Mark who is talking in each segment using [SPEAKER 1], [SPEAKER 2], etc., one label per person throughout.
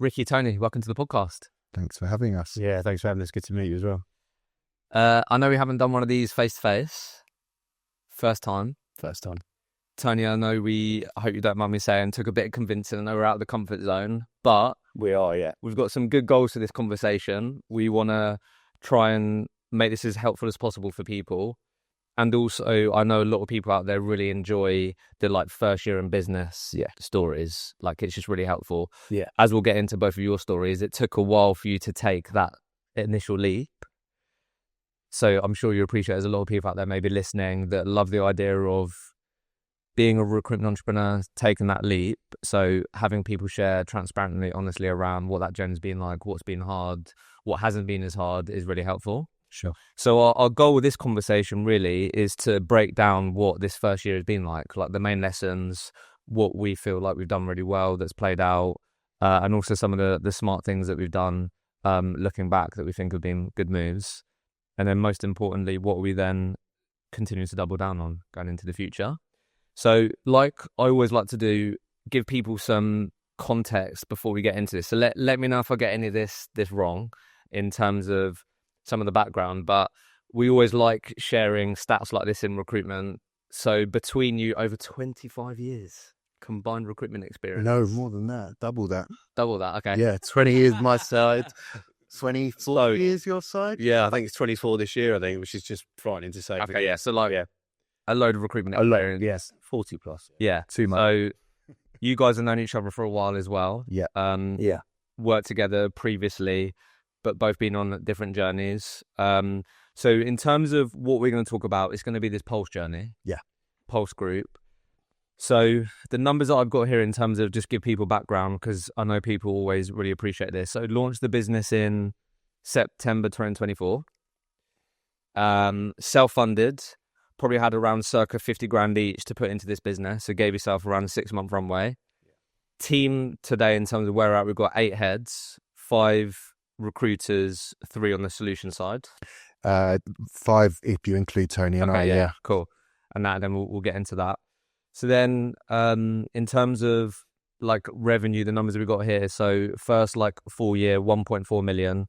[SPEAKER 1] Ricky, Tony, welcome to the podcast.
[SPEAKER 2] Thanks for having us.
[SPEAKER 3] Yeah, thanks for having us. Good to meet you as well.
[SPEAKER 1] I know we haven't done one of these face-to-face. First time. Tony, I hope you don't mind me saying, took a bit of convincing. I know we're out of the comfort zone, but
[SPEAKER 3] We are, yeah.
[SPEAKER 1] we've got some good goals for this conversation. We want to try and make this as helpful as possible for people. And also, I know a lot of people out there really enjoy the first year in business stories. It's just really helpful.
[SPEAKER 3] Yeah.
[SPEAKER 1] As we'll get into both of your stories, it took a while for you to take that initial leap. So I'm sure you appreciate there's a lot of people out there maybe listening that love the idea of being a recruitment entrepreneur, taking that leap. So having people share transparently, honestly around what that journey's been like, what's been hard, what hasn't been as hard is really helpful.
[SPEAKER 3] Sure.
[SPEAKER 1] So our goal with this conversation really is to break down what this first year has been like the main lessons, what we feel like we've done really well that's played out, and also some of the smart things that we've done looking back that we think have been good moves. And then most importantly, what we then continue to double down on going into the future. So like I always like to do, give people some context before we get into this. So let me know if I get any of this wrong in terms of some of the background, but we always like sharing stats like this in recruitment. So between you, over 25 years combined recruitment experience.
[SPEAKER 2] No, more than that. Double that.
[SPEAKER 1] Okay.
[SPEAKER 2] Yeah, 20 years my side, 24 years your side.
[SPEAKER 3] Yeah, I think it's 24 this year, which is just frightening to say.
[SPEAKER 1] Okay, yeah. So a load of recruitment
[SPEAKER 3] A load,
[SPEAKER 1] experience.
[SPEAKER 3] yes. 40 plus.
[SPEAKER 1] Yeah.
[SPEAKER 2] Too much.
[SPEAKER 1] So you guys have known each other for a while as well.
[SPEAKER 2] Yeah.
[SPEAKER 3] Yeah.
[SPEAKER 1] Worked together previously, but both been on different journeys. So in terms of what we're going to talk about, it's going to be this Pulse journey.
[SPEAKER 2] Yeah.
[SPEAKER 1] Pulse Group. So the numbers that I've got here in terms of just give people background, because I know people always really appreciate this. So launched the business in September 2024. Self-funded, probably had around circa 50 grand each to put into this business. So gave yourself around a 6-month runway. Team today in terms of where we're at, we've got 8 heads, 5 recruiters, 3 on the solution side.
[SPEAKER 2] 5 if you include Tony and I. Yeah.
[SPEAKER 1] Cool. And then we'll get into that. So then in terms of revenue, the numbers that we got here. So first full year, 1.4 million,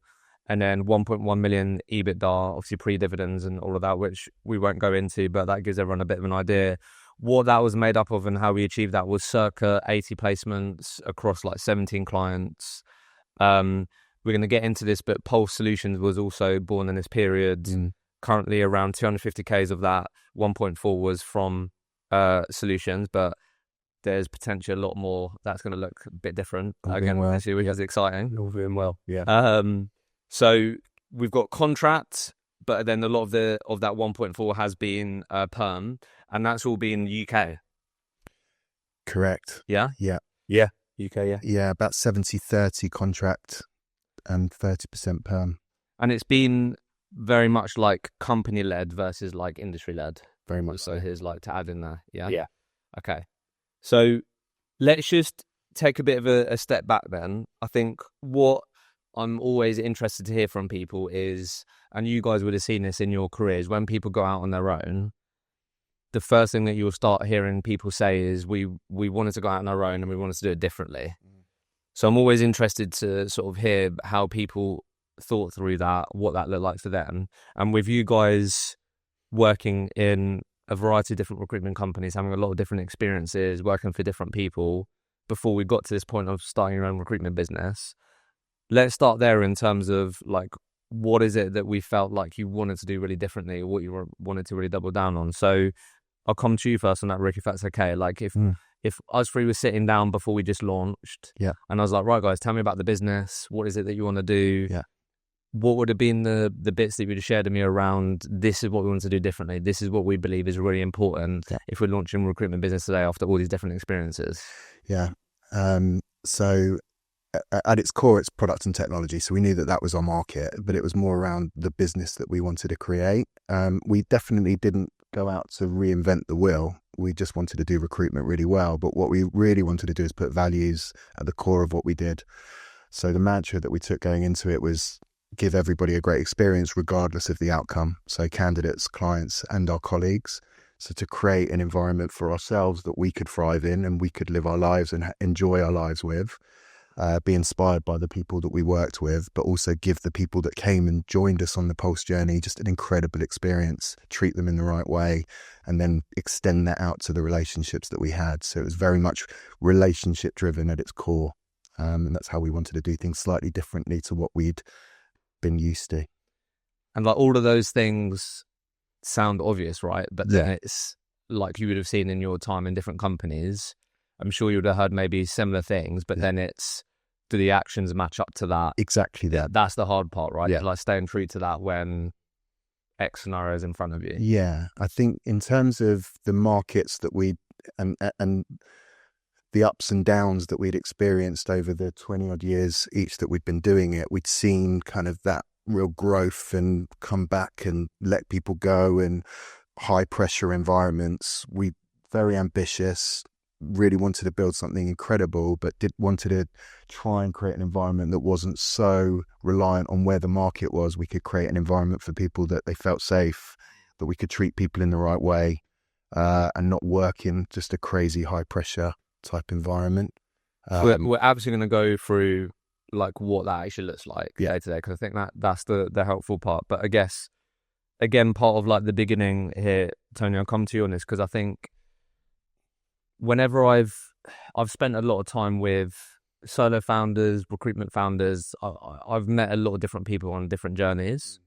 [SPEAKER 1] and then 1.1 million EBITDA, obviously pre-dividends and all of that, which we won't go into, but that gives everyone a bit of an idea. What that was made up of and how we achieved that was circa 80 placements across 17 clients. We're going to get into this, but Pulse Solutions was also born in this period. Currently around 250K of that, 1.4 was from Solutions, but there's potentially a lot more that's going to look a bit different again this year, which is exciting.
[SPEAKER 3] All doing well, yeah.
[SPEAKER 1] So we've got contracts, but then a lot of that 1.4 has been perm, and that's all been UK.
[SPEAKER 2] Correct.
[SPEAKER 1] Yeah?
[SPEAKER 2] Yeah.
[SPEAKER 3] Yeah. UK, yeah.
[SPEAKER 2] Yeah, about 70-30 contract and 30% perm.
[SPEAKER 1] And it's been very much company-led versus industry-led.
[SPEAKER 2] Very much
[SPEAKER 1] so. Here's to add in there. Yeah?
[SPEAKER 3] Yeah.
[SPEAKER 1] Okay. So let's just take a bit of a step back then. I think what I'm always interested to hear from people is, and you guys would have seen this in your careers, when people go out on their own, the first thing that you'll start hearing people say is we wanted to go out on our own and we wanted to do it differently. So I'm always interested to sort of hear how people thought through that, what that looked like for them. And with you guys working in a variety of different recruitment companies, having a lot of different experiences, working for different people before we got to this point of starting your own recruitment business, let's start there in terms of what is it that we felt like you wanted to do really differently, or what you wanted to really double down on. So I'll come to you first on that, Rick, if that's okay. If us three were sitting down before we just launched, and I was like, right, guys, tell me about the business. What is it that you want to do?
[SPEAKER 2] Yeah.
[SPEAKER 1] What would have been the bits that you would have shared with me around, this is what we want to do differently. This is what we believe is really important if we're launching a recruitment business today after all these different experiences.
[SPEAKER 2] Yeah. So at its core, it's product and technology. So we knew that was our market, but it was more around the business that we wanted to create. We definitely didn't go out to reinvent the wheel. We just wanted to do recruitment really well. But what we really wanted to do is put values at the core of what we did. So the mantra that we took going into it was give everybody a great experience regardless of the outcome. So candidates, clients, and our colleagues. So to create an environment for ourselves that we could thrive in and we could live our lives and enjoy our lives with. be inspired by the people that we worked with, but also give the people that came and joined us on the Pulse journey just an incredible experience, treat them in the right way, and then extend that out to the relationships that we had. So it was very much relationship driven at its core. And that's how we wanted to do things slightly differently to what we'd been used to.
[SPEAKER 1] And like all of those things sound obvious, right? But then it's like you would have seen in your time in different companies. I'm sure you would have heard maybe similar things, but then it's, do the actions match up to that?
[SPEAKER 2] Exactly that.
[SPEAKER 1] That's the hard part, right?
[SPEAKER 2] Yeah.
[SPEAKER 1] Like staying true to that when X scenario is in front of you.
[SPEAKER 2] Yeah, I think in terms of the markets that we and the ups and downs that we'd experienced over the 20 odd years each that we'd been doing it, we'd seen kind of that real growth and come back and let people go and high pressure environments. We very ambitious, really wanted to build something incredible, but wanted to try and create an environment that wasn't so reliant on where the market was. We could create an environment for people that they felt safe, that we could treat people in the right way, and not work in just a crazy high pressure type environment.
[SPEAKER 1] We're absolutely going to go through like what that actually looks like day to day, because I think that's the helpful part. But I guess again, part of like the beginning here, Tony, I'll come to you on this, because I think whenever I've spent a lot of time with solo founders, recruitment founders, I've met a lot of different people on different journeys.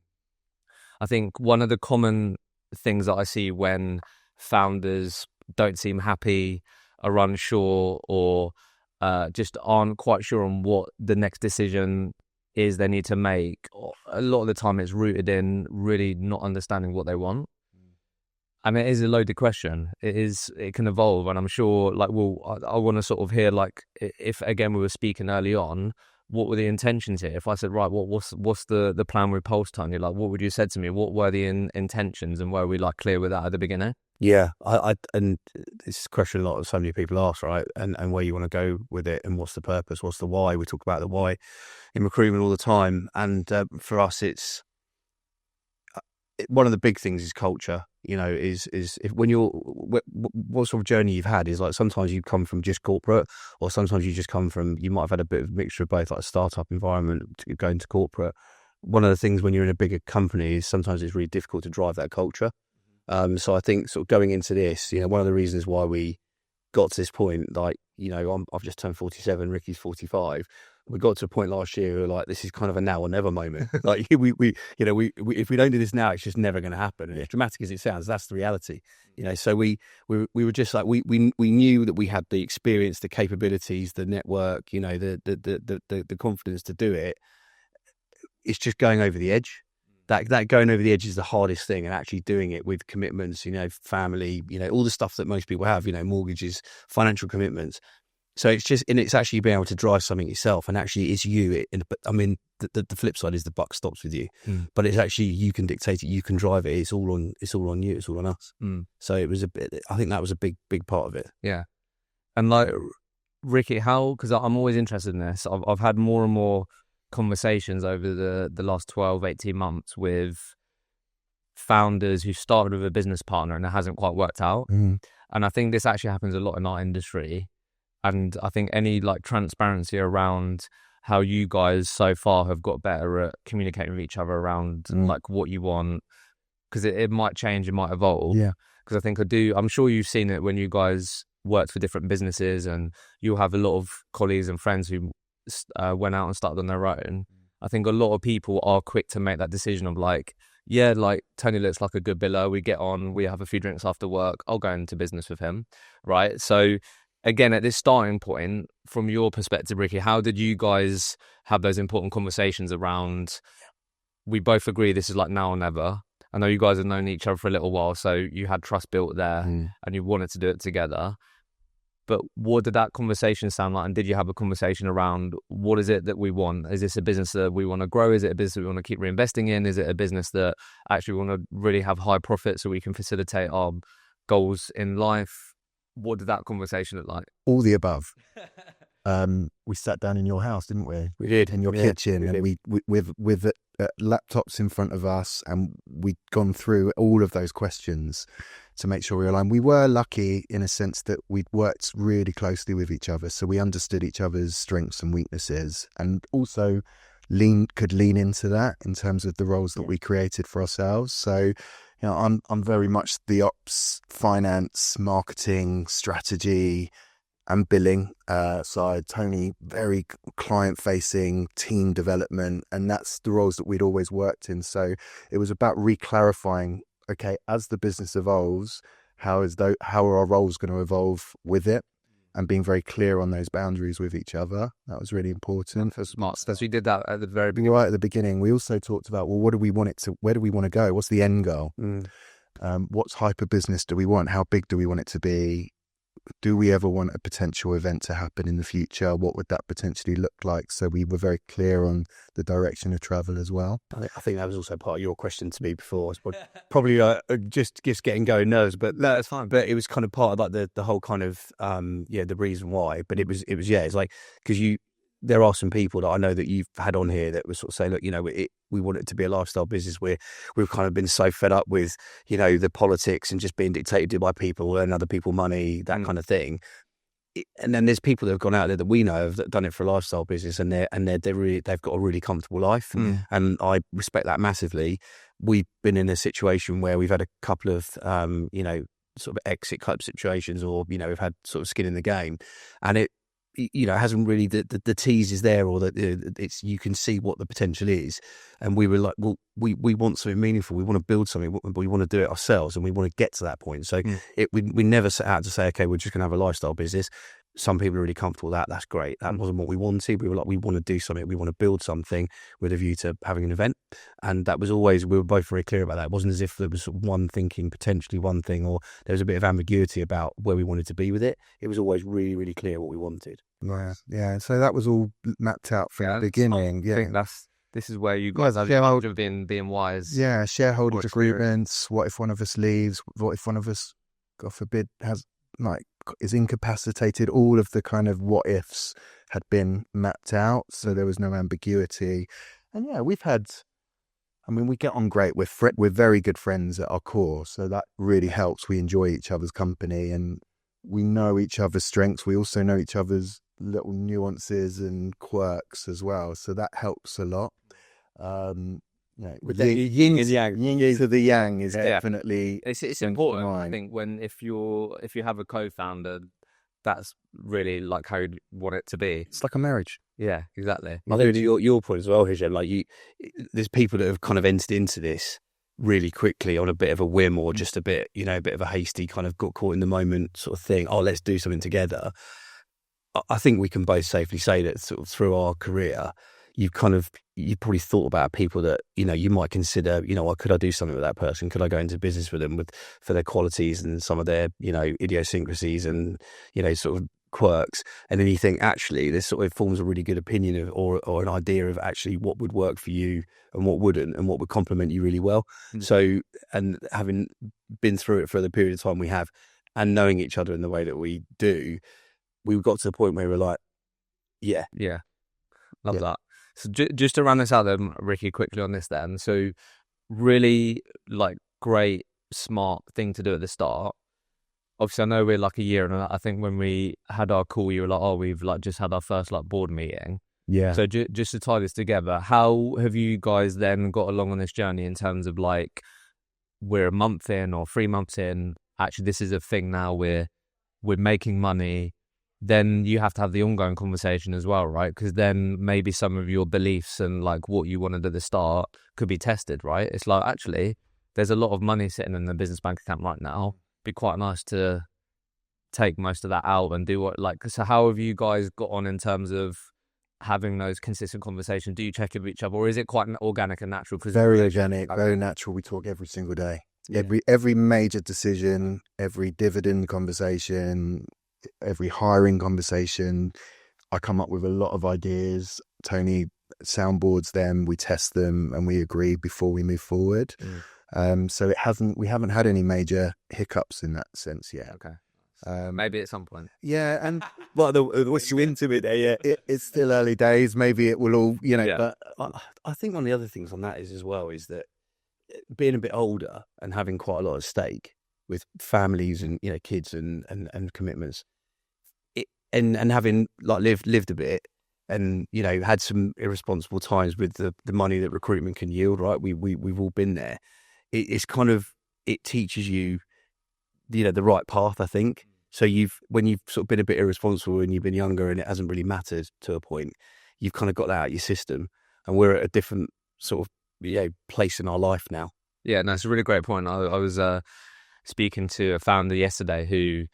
[SPEAKER 1] I think one of the common things that I see when founders don't seem happy, are unsure, or just aren't quite sure on what the next decision is they need to make, a lot of the time it's rooted in really not understanding what they want. And it is a loaded question. It can evolve, and I'm sure like I want to sort of hear, like, if again we were speaking early on, what were the intentions here? If I said, right, what's the plan with Pulse, Tony? Like, what would you said to me? What were the intentions, and were we like clear with that at the beginning?
[SPEAKER 3] Yeah, I and this is a question a lot of so many people ask, right? And where you want to go with it, and what's the purpose, what's the why? We talk about the why in recruitment all the time, and for us, it's one of the big things is culture. You know, is if when you're what sort of journey you've had is like sometimes you come from just corporate, or sometimes you just come from, you might have had a bit of a mixture of both, like a startup environment to go into corporate. One of the things when you're in a bigger company is sometimes it's really difficult to drive that culture. So I think sort of going into this, you know, one of the reasons why we got to this point, like, you know, I've just turned 47, Ricky's 45. We got to a point last year where like, this is kind of a now or never moment. Like we you know, we if we don't do this now, it's just never going to happen. And as dramatic as it sounds, that's the reality. You know, so we were just like, we knew that we had the experience, the capabilities, the network, you know, the confidence to do it. It's just going over the edge. That going over the edge is the hardest thing, and actually doing it with commitments, you know, family, you know, all the stuff that most people have, you know, mortgages, financial commitments. So it's just, and it's actually being able to drive something yourself, and actually it's you. I mean, the flip side is the buck stops with you, but it's actually, you can dictate it, you can drive it. It's all on you. It's all on us. So it was I think that was a big part of it.
[SPEAKER 1] Yeah. And like, Ricky, because I'm always interested in this. I've had more and more conversations over the last 12, 18 months with founders who started with a business partner and it hasn't quite worked out. And I think this actually happens a lot in our industry. And I think any like transparency around how you guys so far have got better at communicating with each other around like what you want, because it might change, it might evolve. Yeah. Because I think I'm sure you've seen it when you guys worked for different businesses, and you'll have a lot of colleagues and friends who went out and started on their own. I think a lot of people are quick to make that decision of like, yeah, like Tony looks like a good biller, we get on, we have a few drinks after work, I'll go into business with him, right? So again, at this starting point, from your perspective, Ricky, how did you guys have those important conversations around, we both agree this is like now or never? I know you guys have known each other for a little while, so you had trust built there and you wanted to do it together. But what did that conversation sound like? And did you have a conversation around, what is it that we want? Is this a business that we want to grow? Is it a business that we want to keep reinvesting in? Is it a business that actually want to really have high profit so we can facilitate our goals in life? What did that conversation look like?
[SPEAKER 2] All the above. we sat down in your house, didn't we?
[SPEAKER 3] We did.
[SPEAKER 2] In your kitchen, and we with laptops in front of us, and we'd gone through all of those questions to make sure we were aligned. We were lucky in a sense that we'd worked really closely with each other, so we understood each other's strengths and weaknesses, and also could lean into that in terms of the roles that we created for ourselves. So, I'm very much the ops, finance, marketing, strategy, and billing side. Tony, very client-facing, team development, and that's the roles that we'd always worked in. So it was about reclarifying, okay, as the business evolves, how are our roles going to evolve with it, and being very clear on those boundaries with each other. That was really important.
[SPEAKER 1] For smart stuff. We did that at the very beginning.
[SPEAKER 2] Right at the beginning. We also talked about, well, where do we want to go? What's the end goal? What's hyper business do we want? How big do we want it to be? Do we ever want a potential event to happen in the future? What would that potentially look like? So we were very clear on the direction of travel as well.
[SPEAKER 3] I think that was also part of your question to me before. Probably just getting going nerves, but no, it's fine. But it was kind of part of like the whole kind of the reason why. But it was it's like, because there are some people that I know that you've had on here that would sort of say, look, we want it to be a lifestyle business where we've kind of been so fed up with, the politics and just being dictated to by people, earn other people money, that kind of thing. And then there's people that have gone out there that we know have done it for a lifestyle business, and they've got a really comfortable life, and I respect that massively. We've been in a situation where we've had a couple of, sort of exit type situations, or we've had sort of skin in the game, and it hasn't really the tease is there, or that it's, you can see what the potential is. And we were like, well, we want something meaningful. We want to build something, but we want to do it ourselves, and we want to get to that point. So we never set out to say, okay, we're just going to have a lifestyle business. Some people are really comfortable with that. That's great. That wasn't what we wanted. We were like, we want to do something. We want to build something with a view to having an event. And that was always, we were both very clear about that. It wasn't as if there was one thinking potentially one thing, or there was a bit of ambiguity about where we wanted to be with it. It was always really, really clear what we wanted.
[SPEAKER 2] Yeah. So that was all mapped out from the beginning.
[SPEAKER 1] I think this is where you guys have been wise.
[SPEAKER 2] Yeah, shareholder agreements. What if one of us leaves? What if one of us, God forbid, is incapacitated? All of the kind of what ifs had been mapped out, so there was no ambiguity. And yeah, we get on great. We're very good friends at our core, so that really helps. We enjoy each other's company, and we know each other's strengths. We also know each other's little nuances and quirks as well, so that helps a lot.
[SPEAKER 3] With the yin and yang,
[SPEAKER 2] to the yang is definitely
[SPEAKER 1] it's important. I think if you have a co-founder, that's really like how you want it to be.
[SPEAKER 2] It's like a marriage.
[SPEAKER 1] Yeah, exactly.
[SPEAKER 3] I think your point as well, Hisham, like there's people that have kind of entered into this really quickly on a bit of a whim, or just a bit of a hasty kind of got caught in the moment sort of thing. Oh, let's do something together. I think we can both safely say that sort of through our career, you probably thought about people that, you might consider, could I do something with that person? Could I go into business with them for their qualities and some of their, idiosyncrasies and, sort of quirks? And then you think, actually, this sort of forms a really good opinion of, or an idea of actually what would work for you and what wouldn't, and what would complement you really well. So, and having been through it for the period of time we have, and knowing each other in the way that we do, we got to the point where we were like, yeah.
[SPEAKER 1] Love that. So just to run this out then, Ricky, quickly on this then. So really great, smart thing to do at the start. Obviously, I know we're like a year, and I think when we had our call, you were like, oh, we've just had our first board meeting.
[SPEAKER 2] Yeah.
[SPEAKER 1] So just to tie this together, how have you guys then got along on this journey in terms of we're a month in or 3 months in, actually this is a thing now, we're making money. Then you have to have the ongoing conversation as well, right? Because then maybe some of your beliefs and what you wanted at the start could be tested, right? It's like, actually, there's a lot of money sitting in the business bank account right now. Be quite nice to take most of that out and do what, so how have you guys got on in terms of having those consistent conversations? Do you check in with each other, or is it quite organic and natural?
[SPEAKER 2] Very organic, very natural. We talk every single day. Yeah. Every major decision, every dividend conversation, every hiring conversation, I come up with a lot of ideas. Tony soundboards them, we test them, and we agree before we move forward. So we haven't had any major hiccups in that sense yet.
[SPEAKER 1] Okay. Maybe at some point.
[SPEAKER 2] Yeah, and
[SPEAKER 3] Well, what's you into it there? Yeah.
[SPEAKER 2] it's still early days. Maybe it will all,
[SPEAKER 1] Yeah.
[SPEAKER 3] But I think one of the other things on that is that being a bit older and having quite a lot at stake with families and kids and commitments, and having like lived a bit and had some irresponsible times with the money that recruitment can yield. Right, we've all been there. It's kind of, it teaches you the right path, I think. So when you've sort of been a bit irresponsible and you've been younger and it hasn't really mattered to a point, you've kind of got that out of your system, and we're at a different sort of place in our life now.
[SPEAKER 1] Yeah, no, it's a really great point. I was speaking to a founder yesterday who,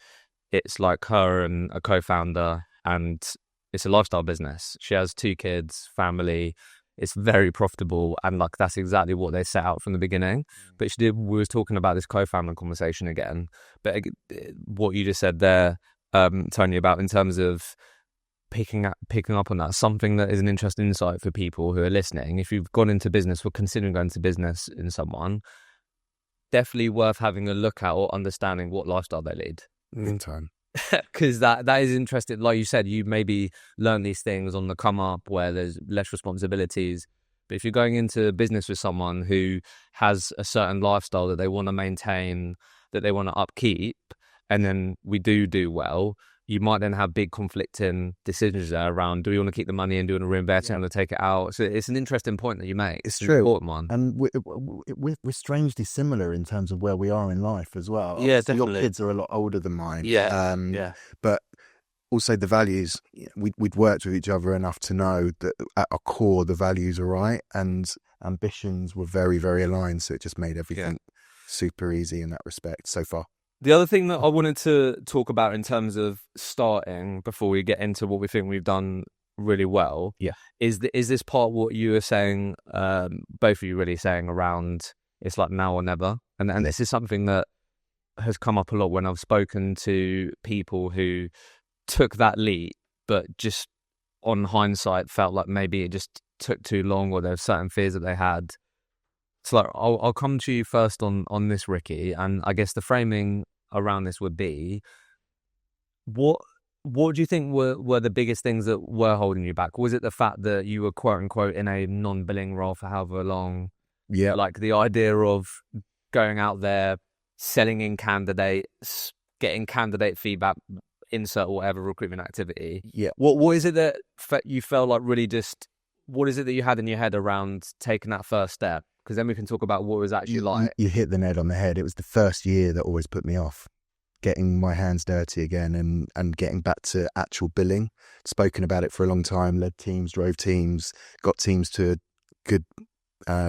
[SPEAKER 1] it's like her and a co-founder, and it's a lifestyle business. She has 2 kids, family. It's very profitable, and like that's exactly what they set out from the beginning. But we was talking about this co-founder conversation again. But what you just said there, Tony, about in terms of picking up on that, something that is an interesting insight for people who are listening. If you've gone into business or considering going into business in someone, definitely worth having a look at or understanding what lifestyle they lead.
[SPEAKER 2] in time.
[SPEAKER 1] Because that is interesting. Like you said, you maybe learn these things on the come up where there's less responsibilities. But if you're going into business with someone who has a certain lifestyle that they want to maintain, that they want to upkeep, and then we do well, you might then have big conflicting decisions there around, do we want to keep the money and do a reinvest and take it out? So it's an interesting point that you make.
[SPEAKER 2] It's
[SPEAKER 1] an
[SPEAKER 2] true.
[SPEAKER 1] Important one.
[SPEAKER 2] And we're strangely similar in terms of where we are in life as well.
[SPEAKER 3] Yeah,
[SPEAKER 2] Obviously,
[SPEAKER 3] definitely.
[SPEAKER 2] Your kids are a lot older than mine.
[SPEAKER 3] Yeah.
[SPEAKER 2] But also the values, we'd worked with each other enough to know that at our core, the values are right, and ambitions were very, very aligned. So it just made everything super easy in that respect so far.
[SPEAKER 1] The other thing that I wanted to talk about in terms of starting, before we get into what we think we've done really well, is this part what you were saying, both of you really saying around, it's like now or never. And this is something that has come up a lot when I've spoken to people who took that leap, but just on hindsight felt like maybe it just took too long, or there's certain fears that they had. So like, I'll come to you first on this, Ricky, and I guess the framing around this would be, what do you think were the biggest things that were holding you back? Was it the fact that you were quote unquote in a non-billing role for however long?
[SPEAKER 2] Yeah.
[SPEAKER 1] Like the idea of going out there, selling in candidates, getting candidate feedback, insert whatever recruitment activity.
[SPEAKER 2] Yeah.
[SPEAKER 1] What is it that you felt like really just, what is it that you had in your head around taking that first step? Because then we can talk about what it was actually like.
[SPEAKER 2] You hit the nail on the head. It was the first year that always put me off. Getting my hands dirty again and getting back to actual billing. Spoken about it for a long time, led teams, drove teams, got teams to good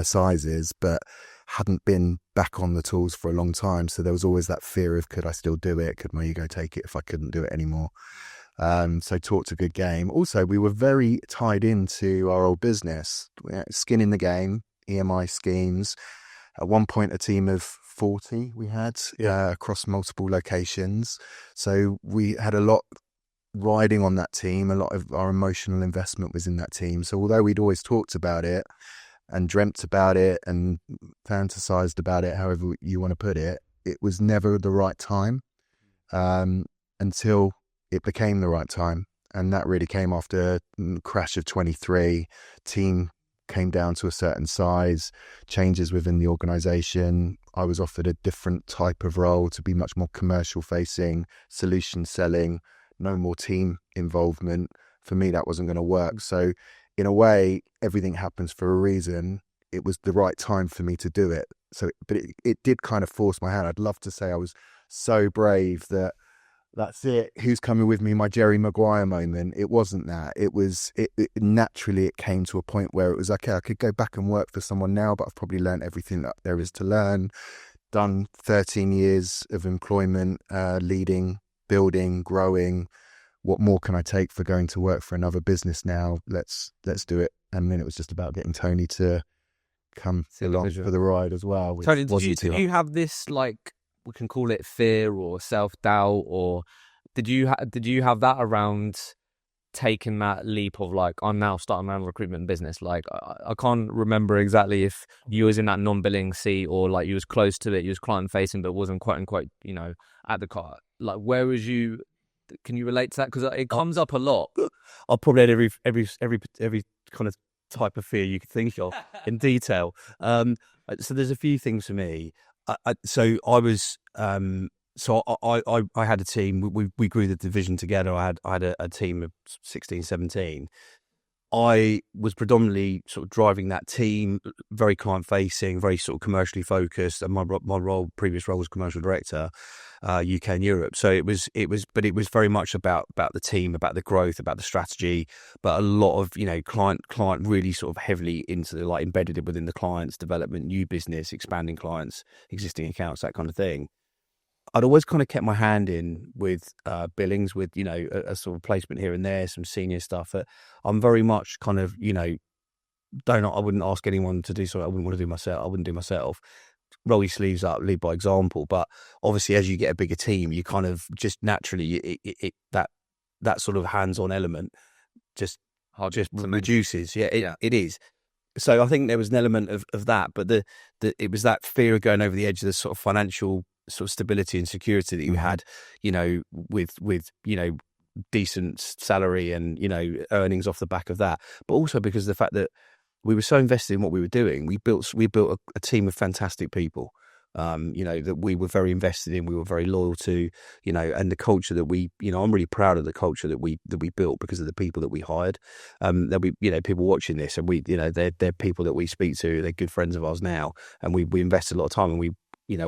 [SPEAKER 2] sizes, but hadn't been back on the tools for a long time. So there was always that fear of, could I still do it? Could my ego take it if I couldn't do it anymore? So talked a good game. Also, we were very tied into our old business. Skin in the game, EMI schemes. At one point, a team of 40 we had across multiple locations. So we had a lot riding on that team. A lot of our emotional investment was in that team. So although we'd always talked about it and dreamt about it and fantasized about it, however you want to put it, it was never the right time until it became the right time. And that really came after crash of 23. Team came down to a certain size, changes within the organization. I was offered a different type of role to be much more commercial facing, solution selling, no more team involvement. For me, that wasn't going to work. So in a way, everything happens for a reason. It was the right time for me to do it. So, but it did kind of force my hand. I'd love to say I was so brave that that's it, who's coming with me, my Jerry Maguire moment. It wasn't that. It was, it naturally, it came to a point where it was, okay, I could go back and work for someone now, but I've probably learned everything that there is to learn. Done 13 years of employment, leading, building, growing. What more can I take for going to work for another business now? Let's do it. And then it was just about getting Tony to come along for the ride as well.
[SPEAKER 1] Tony, did you have this, like, we can call it fear or self-doubt, or did you have that around taking that leap of like, I'm now starting my own recruitment business? Like, I can't remember exactly if you was in that non-billing seat or like you was close to it, you was client facing but wasn't quote unquote, at the car. like where was you? Can you relate to that? Because it comes up a lot.
[SPEAKER 3] I probably had every kind of type of fear you could think of in detail. So there's a few things for me. So I had a team. We grew the division together. I had a team of 16, 17. I was predominantly sort of driving that team, very client facing, very sort of commercially focused. And my previous role was commercial director, UK and Europe. So it was very much about the team, about the growth, about the strategy, but a lot of, client really sort of heavily into the, like, embedded it within the client's development, new business, expanding clients, existing accounts, that kind of thing. I'd always kind of kept my hand in with billings, with a sort of placement here and there, some senior stuff. I'm very much kind of I wouldn't ask anyone to do something I wouldn't want to do myself. I wouldn't do myself. Roll your sleeves up, lead by example. But obviously, as you get a bigger team, you kind of just naturally that sort of hands-on element just reduces. Yeah, it is. So I think there was an element of that, but it was that fear of going over the edge of the sort of financial sort of stability and security that you had, with decent salary and earnings off the back of that, but also because of the fact that we were so invested in what we were doing. We built a team of fantastic people, that we were very invested in, we were very loyal to, and the culture that we, I'm really proud of the culture that we built because of the people that we hired. There'll be, people watching this, and we, they're people that we speak to, they're good friends of ours now, and we invested a lot of time, and we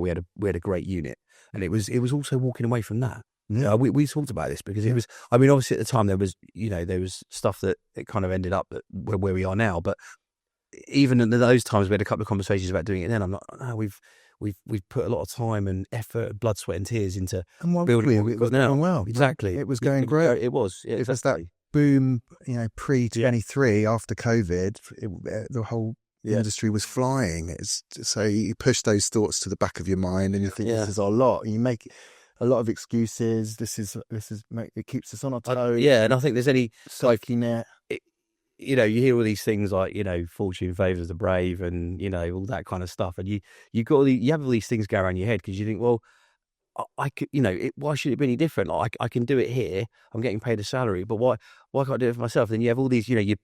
[SPEAKER 3] had a great unit, and it was also walking away from that. Yeah, we talked about this because it was. I mean, obviously at the time there was stuff that it kind of ended up where we are now. But even in those times, we had a couple of conversations about doing it. Then I'm like, no, we've put a lot of time and effort, blood, sweat, and tears into building.
[SPEAKER 2] It was going well.
[SPEAKER 3] Exactly,
[SPEAKER 2] it was going great.
[SPEAKER 3] It was. Yeah,
[SPEAKER 2] it was that boom, pre-23 after COVID. The whole industry was flying. So you push those thoughts to the back of your mind, and you think this is our lot. And you make a lot of excuses. It keeps us on our toes.
[SPEAKER 3] And I think there's any
[SPEAKER 2] safety net.
[SPEAKER 3] You hear all these things like fortune favors the brave, and all that kind of stuff, and you have all these things go around your head because you think, well, I could, why should it be any different? Like I can do it here. I'm getting paid a salary, but why can't I do it for myself? Then you have all these, your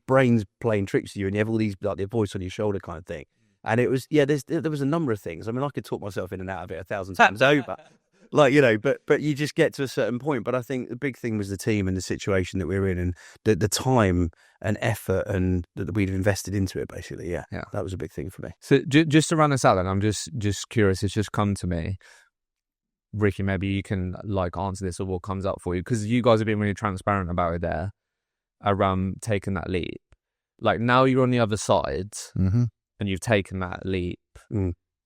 [SPEAKER 3] brain's playing tricks with you, and you have all these, like, the voice on your shoulder kind of thing. And it was, there was a number of things. I mean, I could talk myself in and out of it 1,000 times over, but you just get to a certain point. But I think the big thing was the team and the situation that we were in, and the time and effort and that we'd invested into it. Basically, yeah, that was a big thing for me.
[SPEAKER 1] So just to run this out, then I'm just curious. It's just come to me. Ricky, maybe you can answer this or what comes up for you, because you guys have been really transparent about it there around taking that leap. Like, now you're on the other side and you've taken that leap.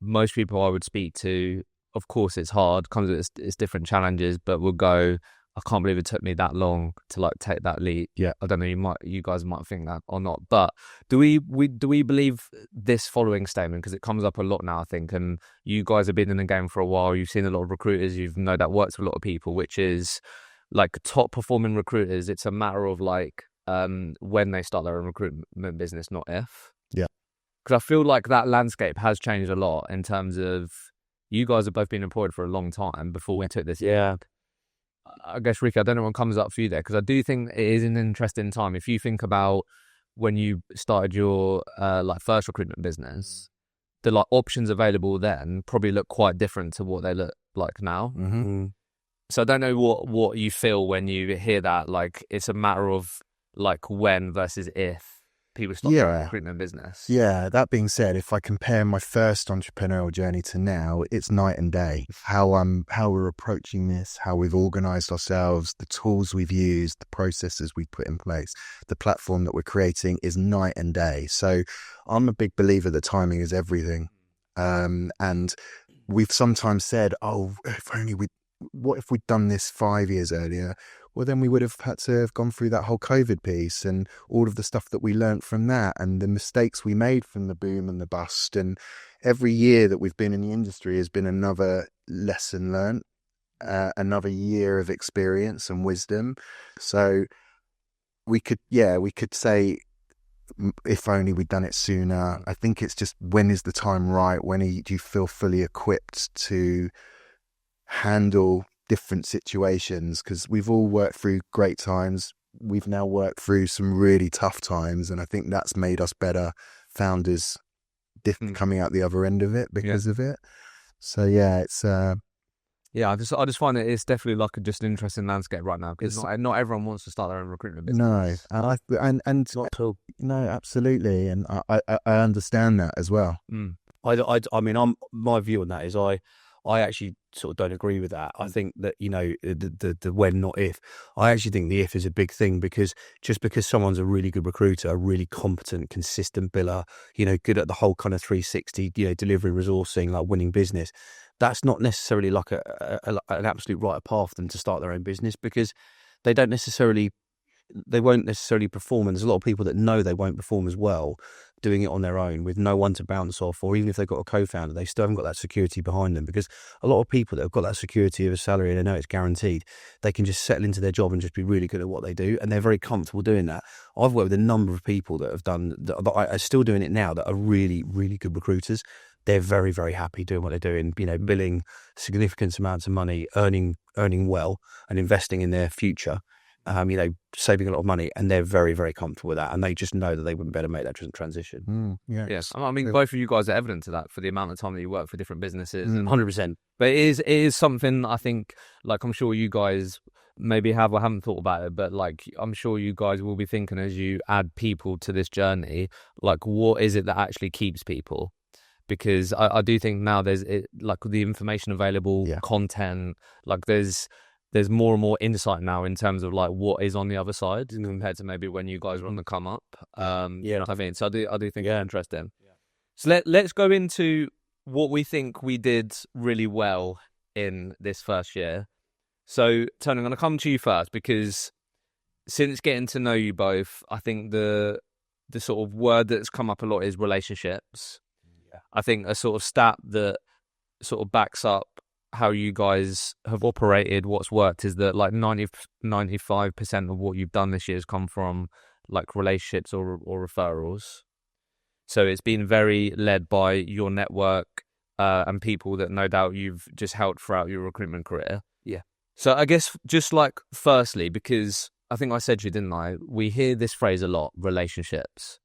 [SPEAKER 1] Most people I would speak to, of course it's hard, comes with its different challenges, but will go, I can't believe it took me that long to take that leap. Yeah, I don't know, you guys might think that or not, but do we believe this following statement? Because it comes up a lot now, I think, and you guys have been in the game for a while. You've seen a lot of recruiters. You've know that works with a lot of people, which is like top performing recruiters. It's a matter of when they start their own recruitment business, not if.
[SPEAKER 2] Yeah,
[SPEAKER 1] because I feel like that landscape has changed a lot in terms of you guys have both been employed for a long time before we took this.
[SPEAKER 3] Yeah.
[SPEAKER 1] I guess, Ricky, I don't know what comes up for you there, because I do think it is an interesting time. If you think about when you started your first recruitment business, the options available then probably look quite different to what they look like now. So I don't know what you feel when you hear that. Like, it's a matter of when versus if people start their recruitment business.
[SPEAKER 2] Yeah, that being said, if I compare my first entrepreneurial journey to now, it's night and day. How we're approaching this, how we've organized ourselves, the tools we've used, the processes we've put in place, the platform that we're creating is night and day. So I'm a big believer that timing is everything. And we've sometimes said, what if we'd done this 5 years earlier? Well, then we would have had to have gone through that whole COVID piece and all of the stuff that we learned from that and the mistakes we made from the boom and the bust. And every year that we've been in the industry has been another lesson learned, another year of experience and wisdom. So we could say, if only we'd done it sooner. I think it's just, when is the time right? Do you feel fully equipped to handle different situations, because we've all worked through great times. We've now worked through some really tough times, and I think that's made us better founders coming out the other end of it because of it. So yeah, it's
[SPEAKER 1] yeah, I just find that it's definitely like just an interesting landscape right now, because not everyone wants to start their own recruitment business.
[SPEAKER 2] No, and
[SPEAKER 3] Not at all.
[SPEAKER 2] no, absolutely, and I understand that as well.
[SPEAKER 3] I mean, my view on that is I actually sort of don't agree with that. I think that, you know, the when, not if. I actually think the if is a big thing, because just because someone's a really good recruiter, a really competent, consistent biller, you know, good at the whole kind of 360, you know, delivery, resourcing, like winning business, that's not necessarily like an absolute rite of path for them to start their own business, because they won't necessarily perform. And there's a lot of people that know they won't perform as well doing it on their own with no one to bounce off, or even if they've got a co-founder, they still haven't got that security behind them, because a lot of people that have got that security of a salary and they know it's guaranteed, they can just settle into their job and just be really good at what they do, and they're very comfortable doing that. I've worked with a number of people that have done that are still doing it now, that are really, really good recruiters. They're very, very happy doing what they're doing, you know, billing significant amounts of money, earning well, and investing in their future. You know, saving a lot of money, and they're very, very comfortable with that, and they just know that they wouldn't be able to make that transition.
[SPEAKER 1] Yes, I mean, both of you guys are evident to that for the amount of time that you work for different businesses.
[SPEAKER 3] 100%.
[SPEAKER 1] But it is something I think, like, I'm sure you guys maybe have or haven't thought about it, but like, I'm sure you guys will be thinking as you add people to this journey, like, what is it that actually keeps people? Because I do think now there's like the information available, content, like there's more and more insight now in terms of like what is on the other side compared to maybe when you guys were on the come up. I mean, so I do think it's interesting. So let's go into what we think we did really well in this first year. So Tony, I'm going to come to you first, because since getting to know you both, I think the sort of word that's come up a lot is relationships. I think a sort of stat that sort of backs up how you guys have operated, what's worked, is that like 95% of what you've done this year has come from like relationships or referrals. So it's been very led by your network and people that no doubt you've just helped throughout your recruitment career.
[SPEAKER 3] Yeah.
[SPEAKER 1] So I guess just like firstly, because I think I said to you, didn't I? We hear this phrase a lot, relationships.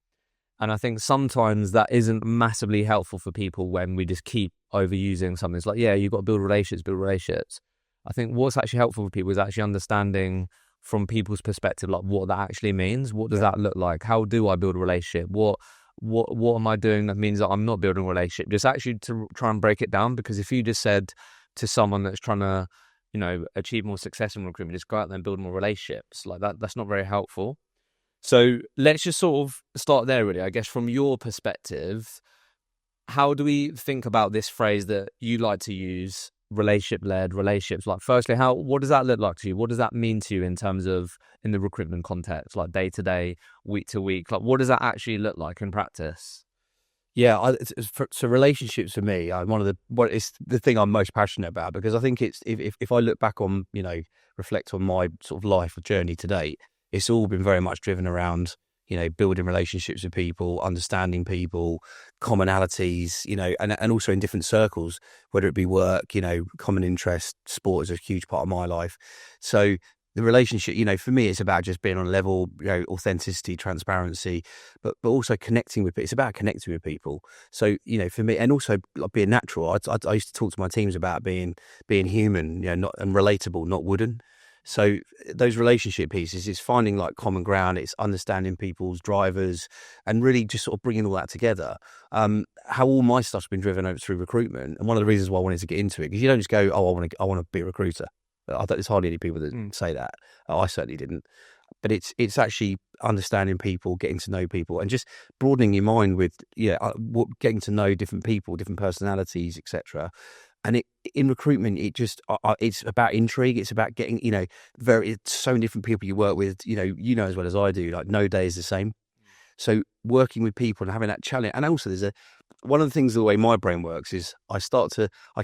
[SPEAKER 1] And I think sometimes that isn't massively helpful for people when we just keep overusing something. It's like, yeah, you've got to build relationships. I think what's actually helpful for people is actually understanding from people's perspective, like what that actually means. What does that look like? How do I build a relationship? What am I doing that means that I'm not building a relationship? Just actually to try and break it down, because if you just said to someone that's trying to, you know, achieve more success in recruitment, just go out there and build more relationships, like that's not very helpful. So let's just sort of start there, really. I guess from your perspective, how do we think about this phrase that you like to use, relationship-led relationships? Like, firstly, what does that look like to you? What does that mean to you in terms of in the recruitment context, like day to day, week to week? Like, what does that actually look like in practice?
[SPEAKER 3] Yeah, so relationships for me are it's the thing I'm most passionate about, because I think it's if I look back on, you know, reflect on my sort of life or journey to date, it's all been very much driven around, you know, building relationships with people, understanding people, commonalities, you know, and also in different circles, whether it be work, you know, common interest, sport is a huge part of my life. So the relationship, you know, for me, it's about just being on a level, you know, authenticity, transparency, but also connecting with people. It's about connecting with people. So, you know, for me, and also like being natural. I used to talk to my teams about being human, you know, and relatable, not wooden. So those relationship pieces is finding like common ground. It's understanding people's drivers and really just sort of bringing all that together. How all my stuff's been driven over through recruitment, and one of the reasons why I wanted to get into it, because you don't just go, oh, I want to be a recruiter. There's hardly any people that say that. I certainly didn't. But it's actually understanding people, getting to know people, and just broadening your mind with getting to know different people, different personalities, etc. And in recruitment, it's about intrigue. It's about getting, you know, so many different people you work with. You know as well as I do. Like no day is the same. So working with people and having that challenge, and also one of the things, the way my brain works is I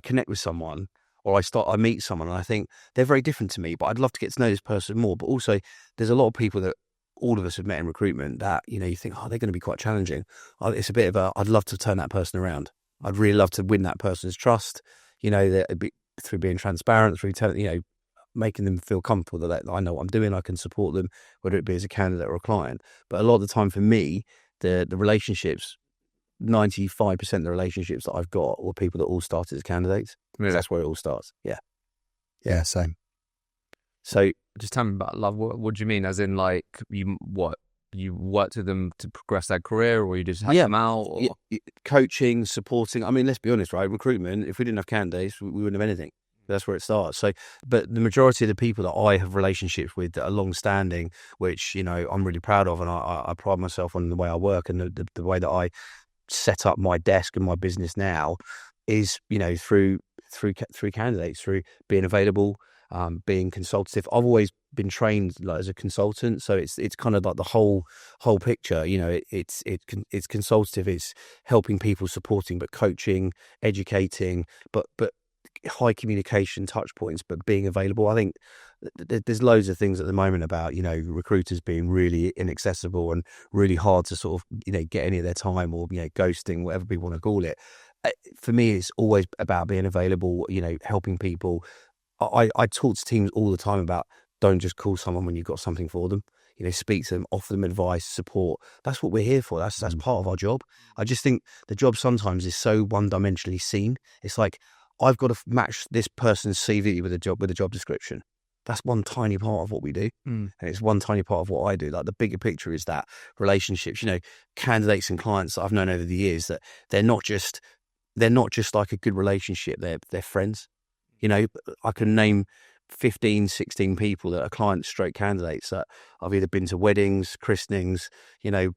[SPEAKER 3] connect with someone, or I meet someone, and I think they're very different to me, but I'd love to get to know this person more. But also, there's a lot of people that all of us have met in recruitment that, you know, you think, oh, they're going to be quite challenging. It's a bit of I'd love to turn that person around. I'd really love to win that person's trust. You know, through being transparent, through making them feel comfortable that I know what I'm doing, I can support them, whether it be as a candidate or a client. But a lot of the time for me, the relationships, 95% of the relationships that I've got were people that all started as candidates.
[SPEAKER 1] Really?
[SPEAKER 3] That's where it all starts.
[SPEAKER 2] Yeah, same.
[SPEAKER 3] So
[SPEAKER 1] Just tell me about love. What do you mean? As in, like, you worked with them to progress their career, or you just help them out? Or?
[SPEAKER 3] Coaching, supporting. I mean, let's be honest, right? Recruitment, if we didn't have candidates, we wouldn't have anything. That's where it starts. So, but the majority of the people that I have relationships with that are long-standing, which, I'm really proud of, and I pride myself on the way I work and the way that I set up my desk and my business now is, through candidates, through being available, being consultative. I've always been trained as a consultant, so it's kind of like the whole picture. It's consultative, it's helping people, supporting, but coaching, educating, but high communication touch points, but being available. I think there's loads of things at the moment about recruiters being really inaccessible and really hard to sort of get any of their time, or ghosting, whatever people want to call it. For me, it's always about being available, helping people. I talk to teams all the time about, don't just call someone when you've got something for them. Speak to them, offer them advice, support. That's what we're here for. That's part of our job. I just think the job sometimes is so one-dimensionally seen. It's like, I've got to match this person's CV with a job description. That's one tiny part of what we do, and it's one tiny part of what I do. Like, the bigger picture is that relationships. Candidates and clients that I've known over the years, that they're not just like a good relationship. They're friends. I can name 15, 16 people that are clients straight candidates that I've either been to weddings, christenings, amateur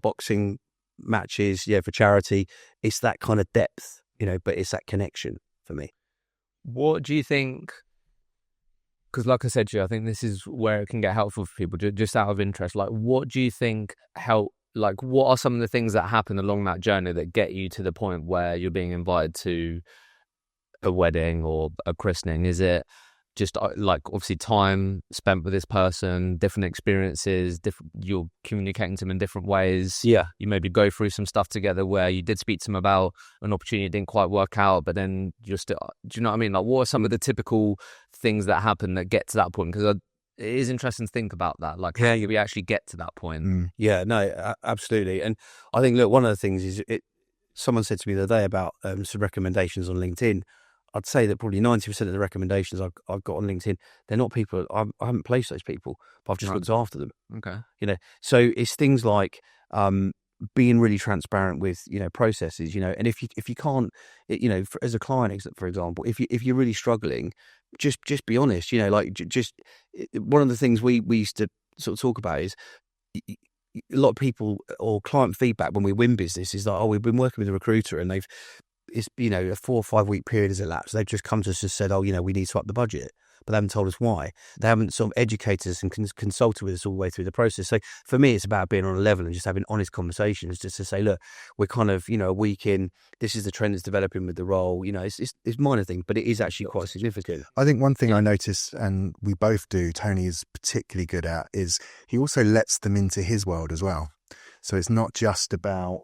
[SPEAKER 3] boxing matches, for charity. It's that kind of depth, but it's that connection for me.
[SPEAKER 1] What do you think? Because, like I said to you, I think this is where it can get helpful for people, just out of interest. Like, what do you think what are some of the things that happen along that journey that get you to the point where you're being invited to a wedding or a christening? Is it just obviously time spent with this person, different experiences, you're communicating to them in different ways?
[SPEAKER 3] Yeah.
[SPEAKER 1] You maybe go through some stuff together where you did speak to them about an opportunity that didn't quite work out, but then you're still, do you know what I mean? Like, what are some of the typical things that happen that get to that point? Because it is interesting to think about that. Like, how do we actually get to that point?
[SPEAKER 3] Yeah, no, absolutely. And I think, look, one of the things is, someone said to me the other day about some recommendations on LinkedIn. I'd say that probably 90% of the recommendations I've got on LinkedIn, they're not people, I haven't placed those people, but I've just looked after them.
[SPEAKER 1] Okay.
[SPEAKER 3] So it's things like being really transparent with, processes, and if you can't, as a client, for example, if you're really struggling, just be honest, just one of the things we used to sort of talk about is, a lot of people, or client feedback when we win business, is like, we've been working with a recruiter and it's a 4 or 5 week period has elapsed. They've just come to us and said, we need to up the budget, but they haven't told us why. They haven't sort of educated us and consulted with us all the way through the process. So for me, it's about being on a level and just having honest conversations, just to say, look, we're kind of a week in. This is the trend that's developing with the role. It's minor things, but it is actually quite significant.
[SPEAKER 2] I think one thing I notice, and we both do, Tony is particularly good at, is he also lets them into his world as well. So it's not just about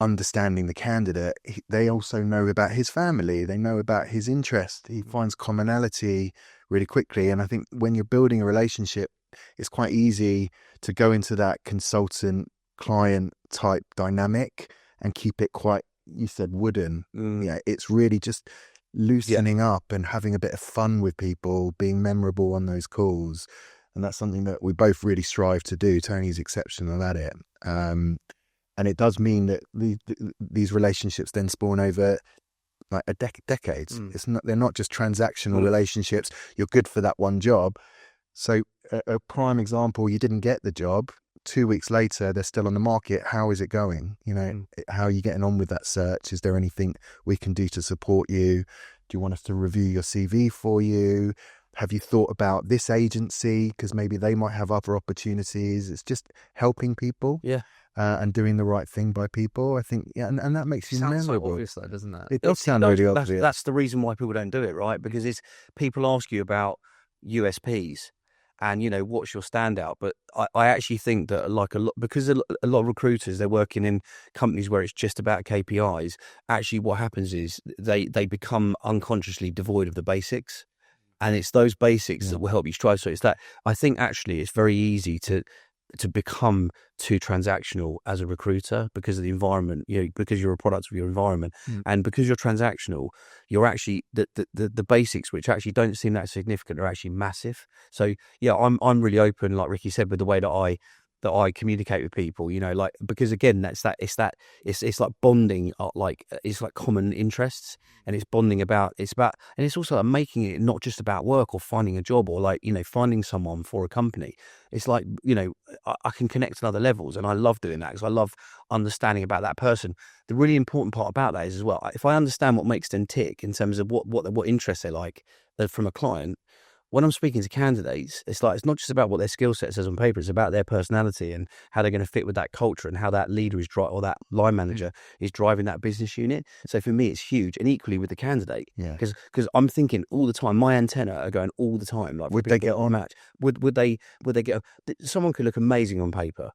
[SPEAKER 2] understanding the candidate. They also know about his family. They know about his interest. He finds commonality really quickly. And I think when you're building a relationship, it's quite easy to go into that consultant client type dynamic and keep it quite, you said, wooden. It's really just loosening up and having a bit of fun with people, being memorable on those calls. And that's something that we both really strive to do. Tony's exceptional at it. And it does mean that these relationships then spawn over like decades. They're not just transactional relationships. You're good for that one job. So a prime example, you didn't get the job. 2 weeks later, they're still on the market. How is it going? How are you getting on with that search? Is there anything we can do to support you? Do you want us to review your CV for you? Have you thought about this agency? Because maybe they might have other opportunities. It's just helping people.
[SPEAKER 3] Yeah.
[SPEAKER 2] And doing the right thing by people, I think, and that makes you memorable.
[SPEAKER 1] Sounds so obvious, though, doesn't it?
[SPEAKER 2] It does sound really obvious.
[SPEAKER 3] That's the reason why people don't do it, right? Because people ask you about USPs, and what's your standout. But I actually think that because a lot of recruiters, they're working in companies where it's just about KPIs. Actually what happens is they become unconsciously devoid of the basics, and it's those basics that will help you strive. So it's that I think actually it's very easy to become too transactional as a recruiter because of the environment, because you're a product of your environment. And because you're transactional, you're actually the basics, which actually don't seem that significant, are actually massive. So yeah, I'm really open, like Ricky said, with the way that I communicate with people, because again, it's like bonding, it's like common interests, and it's bonding and it's also like making it not just about work or finding a job or finding someone for a company. It's like, I can connect on other levels, and I love doing that because I love understanding about that person. The really important part about that is as well, if I understand what makes them tick in terms of what interests they like from a client, when I'm speaking to candidates, it's not just about what their skill set says on paper. It's about their personality and how they're going to fit with that culture and how that leader or that line manager is driving that business unit. So for me, it's huge. And equally with the candidate, because I'm thinking all the time, my antenna are going all the time. Like,
[SPEAKER 2] Would they get on
[SPEAKER 3] match? Would they get? Someone could look amazing on paper,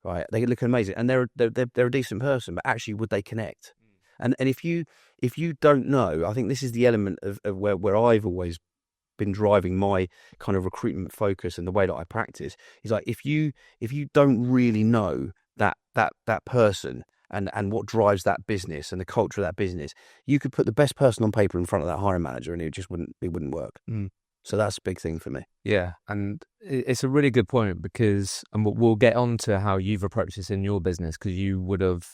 [SPEAKER 3] right? They could look amazing, and they're a decent person, but actually, would they connect? And if you don't know, I think this is the element of where I've always been driving my kind of recruitment focus and the way that I practice is like, if you don't really know that person and what drives that business and the culture of that business, you could put the best person on paper in front of that hiring manager and it wouldn't work. So that's a big thing for me.
[SPEAKER 1] Yeah, and it's a really good point because, and we'll get on to how you've approached this in your business, because you would have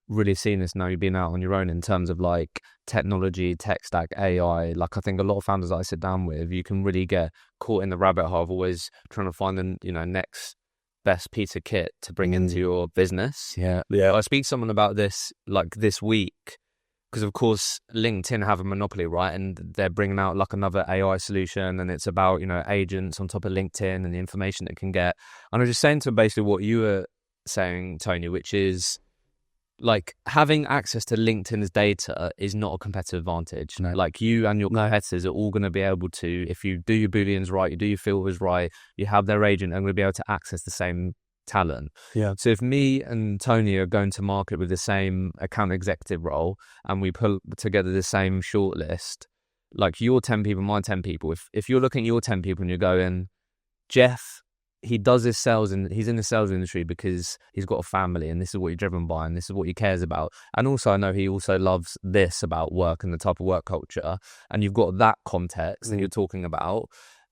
[SPEAKER 1] really seen this now you've been out on your own in terms of like technology, tech stack, AI. Like, I think a lot of founders that I sit down with, you can really get caught in the rabbit hole of always trying to find the next best piece of kit to bring into your business.
[SPEAKER 3] Yeah.
[SPEAKER 1] I speak to someone about this like this week, because of course LinkedIn have a monopoly, right? And they're bringing out like another AI solution, and it's about agents on top of LinkedIn and the information it can get. And I was just saying to basically what you were saying, Tony, which is, like, having access to LinkedIn's data is not a competitive advantage.
[SPEAKER 2] No.
[SPEAKER 1] Like, you and your competitors are all going to be able to, if you do your Booleans right, you do your filters right, you have their agent, and going to be able to access the same talent.
[SPEAKER 3] Yeah.
[SPEAKER 1] So if me and Tony are going to market with the same account executive role and we pull together the same shortlist, like your 10 people, my 10 people, if you're looking at your 10 people and you're going, Jeff, he does his sales and he's in the sales industry because he's got a family and this is what he's driven by and this is what he cares about. And also I know he also loves this about work and the type of work culture. And you've got that context that you're talking about.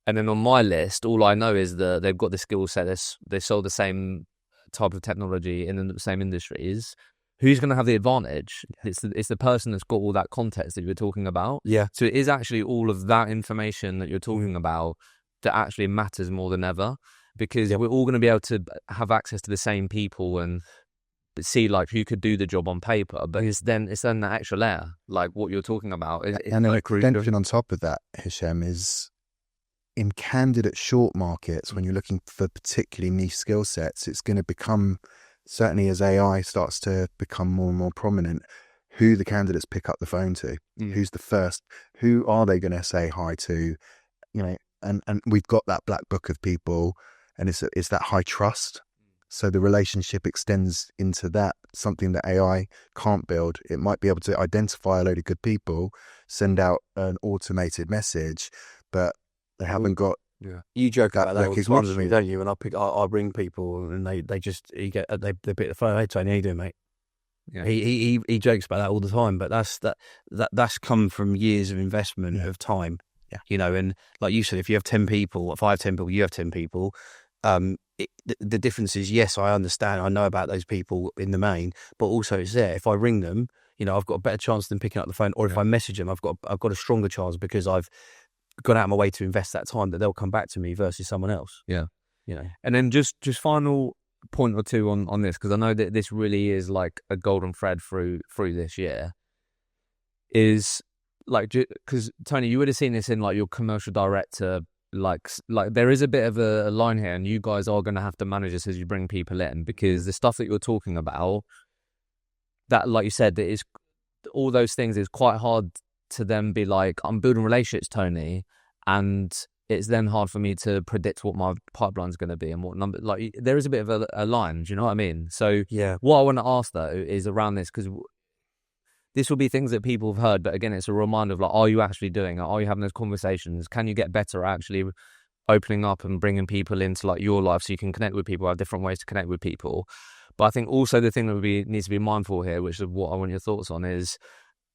[SPEAKER 1] And then on my list, all I know is that they've got the skill set. They sold the same type of technology in the same industries. Who's going to have the advantage? It's the person that's got all that context that you were talking about.
[SPEAKER 3] Yeah.
[SPEAKER 1] So it is actually all of that information that you're talking about that actually matters more than ever. Because we're all going to be able to have access to the same people and see like who could do the job on paper, but it's then that extra layer, like what you're talking about.
[SPEAKER 2] And an extension on top of that, Hisham, is in candidate short markets, when you're looking for particularly niche skill sets, it's going to become, certainly as AI starts to become more and more prominent, who the candidates pick up the phone to, who's the first, who are they going to say hi to, and we've got that black book of people. And it's that high trust. So the relationship extends into that, something that AI can't build. It might be able to identify a load of good people, send out an automated message, but they haven't got.
[SPEAKER 3] Yeah, you joke about that all the time with me, don't you? And I ring people and they pick the phone. Hey Tony, how you doing, mate? Yeah. He jokes about that all the time, but that's come from years of investment of time. Yeah. And like you said, if you have 10 people, if I have 10 people, you have 10 people. The difference is, yes, I understand, I know about those people in the main, but also it's there. If I ring them, I've got a better chance than picking up the phone, or if I message them, I've got a stronger chance because I've gone out of my way to invest that time that they'll come back to me versus someone else.
[SPEAKER 1] Yeah. And then just final point or two on this, because I know that this really is like a golden thread through this year, is like, because Tony, you would have seen this in like your commercial director, like there is a bit of a line here, and you guys are going to have to manage this as you bring people in, because the stuff that you're talking about, that, like you said, that is all those things, is quite hard to then be like, I'm building relationships, Tony, and it's then hard for me to predict what my pipeline's going to be and what number. Like, there is a bit of a line. Do you know what I mean? So
[SPEAKER 3] Yeah.
[SPEAKER 1] what I want to ask though is around this, because this will be things that people have heard, but again, it's a reminder of like, are you actually doing it? Are you having those conversations? Can you get better at actually opening up and bringing people into like your life so you can connect with people, have different ways to connect with people? But I think also the thing that needs to be mindful here, which is what I want your thoughts on, is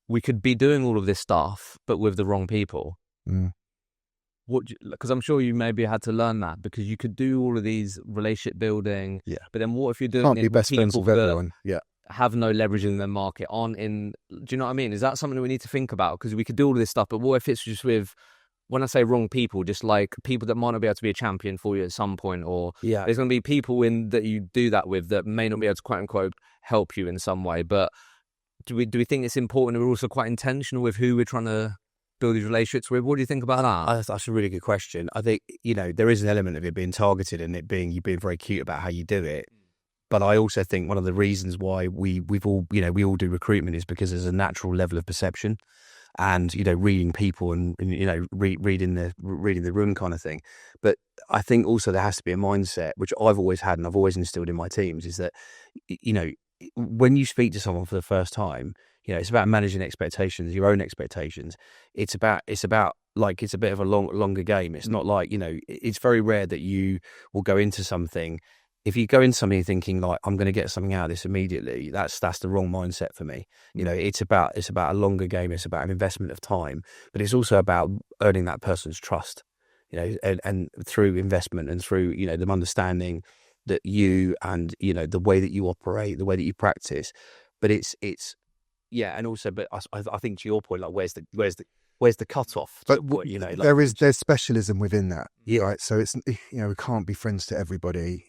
[SPEAKER 1] we could be doing all of this stuff, but with the wrong people. Because I'm sure you maybe had to learn that, because you could do all of these relationship building, but then what if you're doing
[SPEAKER 2] Can't be
[SPEAKER 1] it
[SPEAKER 2] best
[SPEAKER 1] with
[SPEAKER 2] friends
[SPEAKER 1] people
[SPEAKER 2] with
[SPEAKER 1] that
[SPEAKER 2] everyone. Yeah.
[SPEAKER 1] have no leverage in their market, aren't in? Do you know what I mean? Is that something that we need to think about? Because we could do all of this stuff, but what if it's just with, when I say wrong people, just like people that might not be able to be a champion for you at some point, or there's going to be people in that you do that with that may not be able to quote unquote help you in some way. But do we think it's important that we're also quite intentional with who we're trying to build these relationships with? What do you think about that?
[SPEAKER 3] That's a really good question. I think, there is an element of it being targeted and it being, you being very cute about how you do it. But I also think one of the reasons why we all do recruitment is because there's a natural level of perception and, reading people and reading the room kind of thing. But I think also there has to be a mindset, which I've always had and I've always instilled in my teams, is that, when you speak to someone for the first time, it's about managing expectations, your own expectations. It's about like, it's a bit of a longer game. It's not like, it's very rare that you will go into something. If you go into something thinking like, I'm going to get something out of this immediately, that's the wrong mindset for me. It's about a longer game. It's about an investment of time, but it's also about earning that person's trust, and through investment and through, them understanding that you and, the way that you operate, the way that you practice. But and also, but I think to your point, like, where's the cutoff?
[SPEAKER 2] But there's specialism within that,
[SPEAKER 3] yeah.
[SPEAKER 2] Right? So it's we can't be friends to everybody.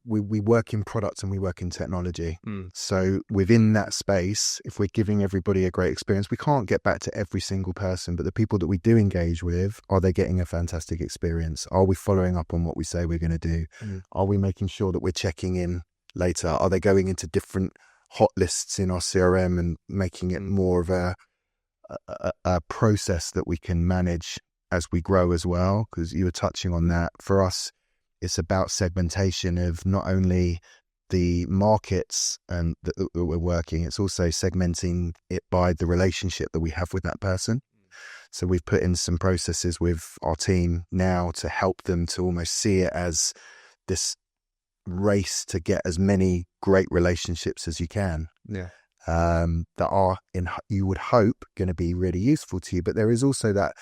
[SPEAKER 2] We work in product and we work in technology. So within that space, if we're giving everybody a great experience, we can't get back to every single person. But the people that we do engage with, are they getting a fantastic experience? Are we following up on what we say we're going to do? Are we making sure that we're checking in later? Are they going into different hot lists in our CRM and making it more of a process that we can manage as we grow as well? Because you were touching on that. For us, it's about segmentation of not only the markets and that we're working, it's also segmenting it by the relationship that we have with that person. So we've put in some processes with our team now to help them to almost see it as this race to get as many great relationships as you can. That are, you would hope, going to be really useful to you. But there is also that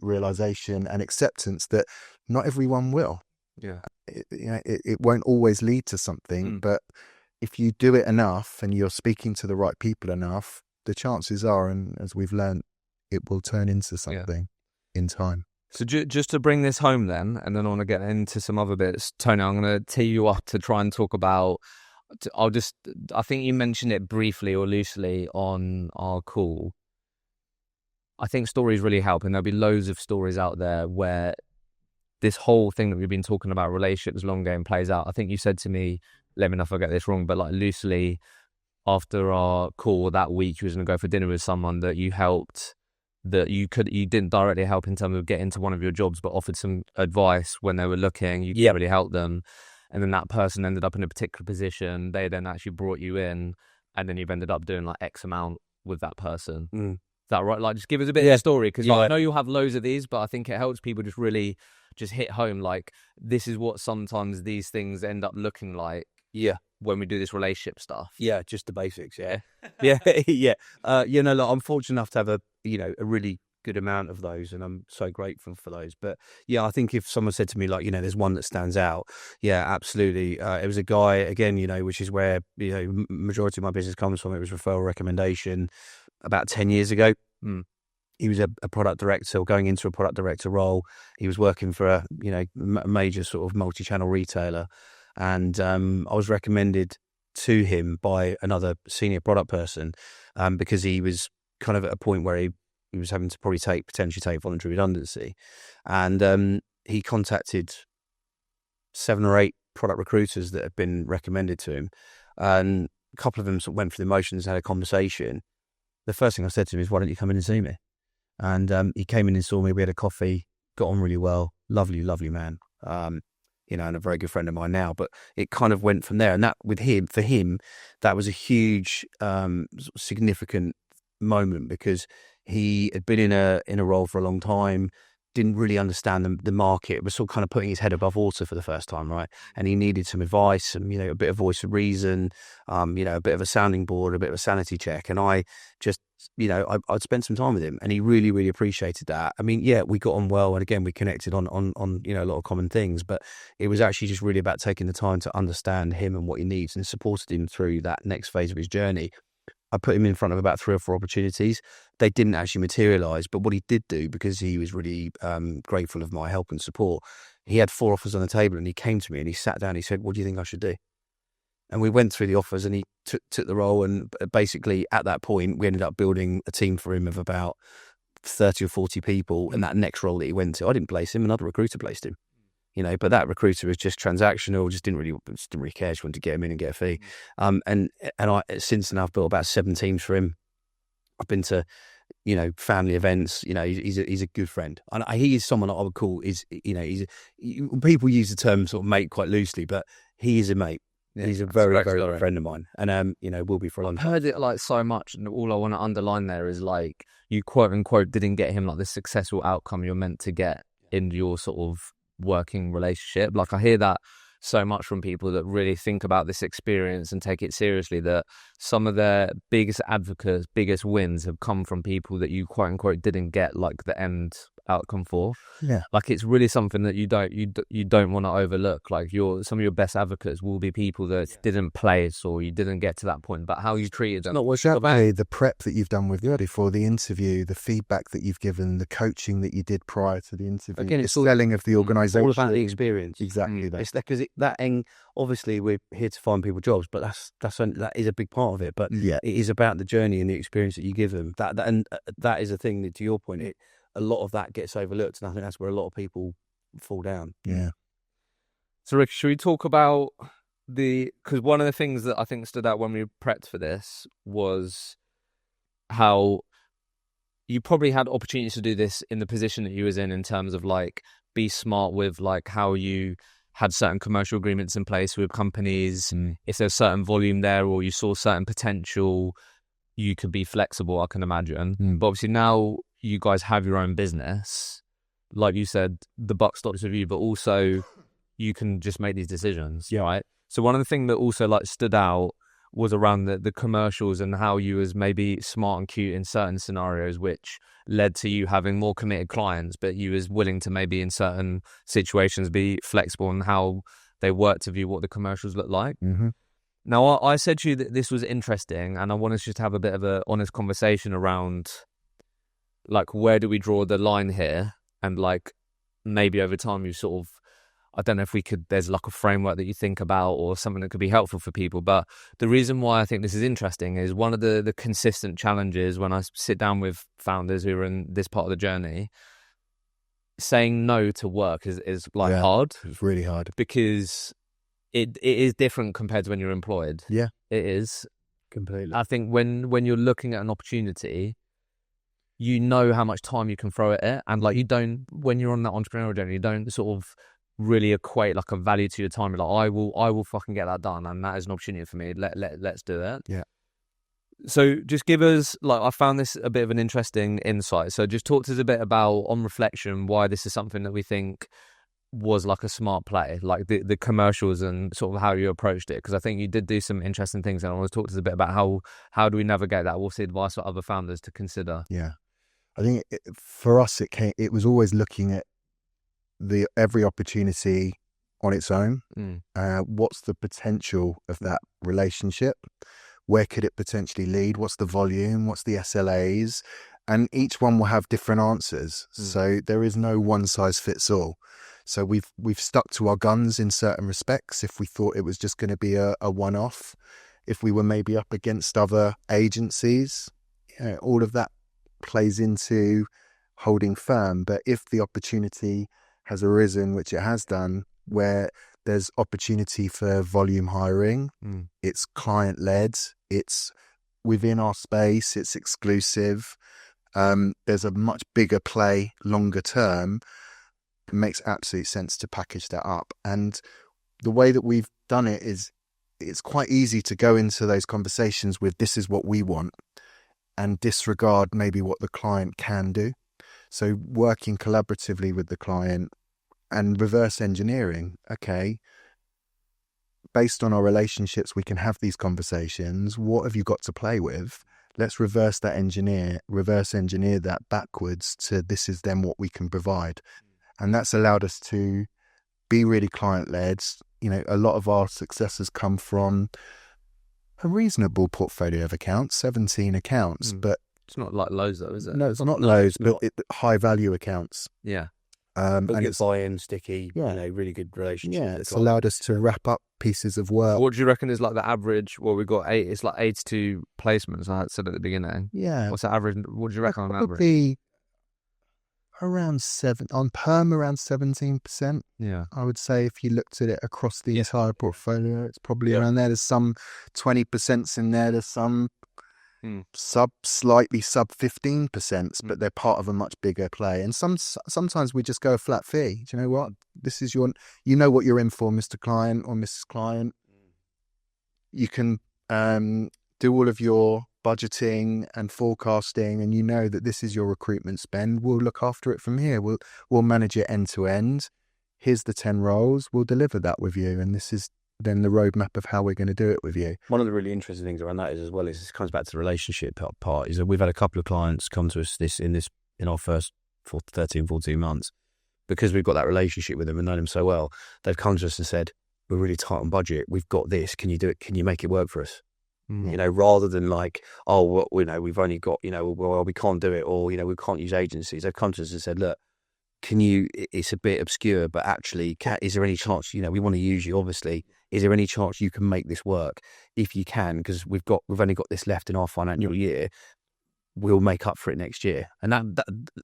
[SPEAKER 2] realization and acceptance that not everyone will. It won't always lead to something, but if you do it enough and you're speaking to the right people enough, the chances are, and as we've learned, it will turn into something in time.
[SPEAKER 1] So just to bring this home then, and then I want to get into some other bits, Tony, I'm going to tee you up to try and talk about, I think you mentioned it briefly or loosely on our call. I think stories really help, and there'll be loads of stories out there where this whole thing that we've been talking about, relationships, long game, plays out. I think you said to me, let me know if I get this wrong, but like loosely, after our call that week, you was going to go for dinner with someone that you helped, that you didn't directly help in terms of getting to one of your jobs, but offered some advice when they were looking. You could really help them. And then that person ended up in a particular position. They then actually brought you in, and then you've ended up doing like X amount with that person. Is that right? Like, just give us a bit of a story, because I know you'll have loads of these, but I think it helps people just really just hit home. Like, this is what sometimes these things end up looking like. When we do this relationship stuff.
[SPEAKER 3] Just the basics. Look, I'm fortunate enough to have a really good amount of those, and I'm so grateful for those. But I think if someone said to me, like, there's one that stands out, absolutely. It was a guy, again, which is where majority of my business comes from. It was referral recommendation about 10 years ago. He was a product director, or going into a product director role. He was working for a major sort of multi-channel retailer, and I was recommended to him by another senior product person because he was kind of at a point where he was having to potentially take voluntary redundancy, and he contacted 7 or 8 product recruiters that had been recommended to him, and a couple of them sort of went through the motions and had a conversation. The first thing I said to him is, "Why don't you come in and see me?" And he came in and saw me. We had a coffee, got on really well, lovely man, you know, and a very good friend of mine now. But it kind of went from there, and that for him, that was a huge, significant moment, because he had been in a role for a long time, didn't really understand the market, was sort of kind of putting his head above water for the first time, right? And he needed some advice and, you know, a bit of voice of reason, you know, a bit of a sounding board, a bit of a sanity check. And I just, you know, I'd spent some time with him, and he really, really appreciated that. I mean, yeah, we got on well, and again, we connected on, you know, a lot of common things, but it was actually just really about taking the time to understand him and what he needs, and supported him through that next phase of his journey. I put him in front of about 3 or 4 opportunities. They didn't actually materialise, but what he did do, because he was really grateful of my help and support, he had 4 offers on the table, and he came to me and he sat down and he said, "What do you think I should do?" And we went through the offers, and he took the role, and basically at that point we ended up building a team for him of about 30 or 40 people. And that next role that he went to, I didn't place him, another recruiter placed him. You know, but that recruiter was just transactional, just didn't really care. Just wanted to get him in and get a fee. And I since then I've built about 7 teams for him. I've been to, you know, family events. You know, he's a good friend, and he is someone that I would call people use the term sort of mate quite loosely, but he is a mate. Yeah, he's a very good friend of mine, and you know, will be for a long time.
[SPEAKER 1] I've heard it like so much, and all I want to underline there is like, you quote unquote didn't get him like the successful outcome you're meant to get in your sort of working relationship. Like, I hear that so much from people that really think about this experience and take it seriously, that some of their biggest advocates, biggest wins have come from people that you quote unquote didn't get like the end outcome for.
[SPEAKER 2] Yeah,
[SPEAKER 1] like it's really something that you don't want to overlook. Like, some of your best advocates will be people that didn't place, or you didn't get to that point, but how you treated them.
[SPEAKER 2] not what's exactly the prep that you've done with before the interview, the feedback that you've given, the coaching that you did prior to the interview,
[SPEAKER 3] again,
[SPEAKER 2] it's selling of the organisation,
[SPEAKER 3] all about the experience.
[SPEAKER 2] Exactly that.
[SPEAKER 3] It's because obviously we're here to find people jobs, but that is a big part of it. But
[SPEAKER 2] Yeah,
[SPEAKER 3] it is about the journey and the experience that you give them. That is a thing that, to your point, a lot of that gets overlooked, and I think that's where a lot of people fall down.
[SPEAKER 2] yeah.
[SPEAKER 1] So Rick, should we talk about because one of the things that I think stood out when we prepped for this was how you probably had opportunities to do this in the position that you was in terms of like, be smart with like how you had certain commercial agreements in place with companies. If there's certain volume there, or you saw certain potential, you could be flexible, I can imagine. But obviously now you guys have your own business. Like you said, the buck stops with you, but also you can just make these decisions, right? So one of the things that also like stood out was around the commercials, and how you was maybe smart and cute in certain scenarios, which led to you having more committed clients, but you was willing to maybe in certain situations be flexible in how they worked with you, what the commercials look like.
[SPEAKER 2] Mm-hmm.
[SPEAKER 1] Now, I said to you that this was interesting, and I wanted to just have a bit of an honest conversation around like, where do we draw the line here? And like, maybe over time you sort of, I don't know if there's like a framework that you think about, or something that could be helpful for people. But the reason why I think this is interesting is one of the consistent challenges when I sit down with founders who are in this part of the journey, saying no to work is like hard.
[SPEAKER 2] It's really hard,
[SPEAKER 1] because it is different compared to when you're employed.
[SPEAKER 2] Yeah,
[SPEAKER 1] it is
[SPEAKER 3] completely.
[SPEAKER 1] I think when you're looking at an opportunity, you know how much time you can throw at it, and like, you don't, when you're on that entrepreneurial journey, you don't sort of really equate like a value to your time. You're like, I will fucking get that done, and that is an opportunity for me. Let's do it.
[SPEAKER 2] Yeah.
[SPEAKER 1] So just give us, like, I found this a bit of an interesting insight. So just talk to us a bit about, on reflection, why this is something that we think was like a smart play, like the commercials and sort of how you approached it. Because I think you did do some interesting things, and I want to talk to us a bit about how do we navigate that? What's the advice for other founders to consider?
[SPEAKER 2] Yeah, I think for us it was always looking at every opportunity on its own. What's the potential of that relationship? Where could it potentially lead? What's the volume? What's the SLAs? And each one will have different answers. So there is no one size fits all. So we've stuck to our guns in certain respects. If we thought it was just going to be a one-off, if we were maybe up against other agencies, all of that plays into holding firm. But if the opportunity has arisen, which it has done, where there's opportunity for volume hiring, it's client-led, it's within our space, it's exclusive, there's a much bigger play longer term, it makes absolute sense to package that up. And the way that we've done it is it's quite easy to go into those conversations with this is what we want and disregard maybe what the client can do. So working collaboratively with the client and reverse engineering, okay, based on our relationships, we can have these conversations. What have you got to play with? Let's reverse engineer that backwards to this is then what we can provide. And that's allowed us to be really client-led. You know, a lot of our successes come from a reasonable portfolio of accounts, 17 accounts, but
[SPEAKER 1] it's not like loads though, is it?
[SPEAKER 2] no, it's not loads, but high-value accounts.
[SPEAKER 1] Yeah.
[SPEAKER 3] And
[SPEAKER 2] And
[SPEAKER 3] it's buy-in, sticky,
[SPEAKER 2] Yeah.
[SPEAKER 3] you know, really good relationship.
[SPEAKER 2] yeah,
[SPEAKER 3] with the
[SPEAKER 2] it's
[SPEAKER 3] client.
[SPEAKER 2] allowed us to wrap up pieces of work.
[SPEAKER 1] What do you reckon is like the average? Well, we've got it's like 82 placements. I said at the beginning.
[SPEAKER 2] Yeah,
[SPEAKER 1] What's the average? What do you reckon on average?
[SPEAKER 2] probably around on perm around 17%.
[SPEAKER 1] Yeah.
[SPEAKER 2] I would say if you looked at it across the
[SPEAKER 1] Yeah.
[SPEAKER 2] entire portfolio, it's probably
[SPEAKER 3] Yeah.
[SPEAKER 2] around there. There's some 20% in there. There's some
[SPEAKER 1] Mm.
[SPEAKER 2] slightly sub 15%, but they're part of a much bigger play. And sometimes we just go a flat fee. Do you know what? This is you know what you're in for, Mr. Client or Mrs. Client. You can do all of your budgeting and forecasting, and you know that this is your recruitment spend. We'll look after it from here. We'll manage it end to end. Here's the 10 roles. We'll deliver that with you, and this is then the roadmap of how we're going to do it with you.
[SPEAKER 3] One of the really interesting things around that is as well is this comes back to the relationship part. Is that we've had a couple of clients come to us in our first 13, 14 months because we've got that relationship with them and known them so well. They've come to us and said, "We're really tight on budget. We've got this. Can you do it? Can you make it work for us?"
[SPEAKER 1] Mm.
[SPEAKER 3] You know, rather than like, "Oh, well, you know, we've only got, you know, well, we can't do it," or, you know, we can't use agencies. They've come to us and said, "Look, can you? It's a bit obscure, but actually, is there any chance? You know, we want to use you, obviously. Is there any chance you can make this work? If you can, because we've only got this left in our financial year, we'll make up for it next year." And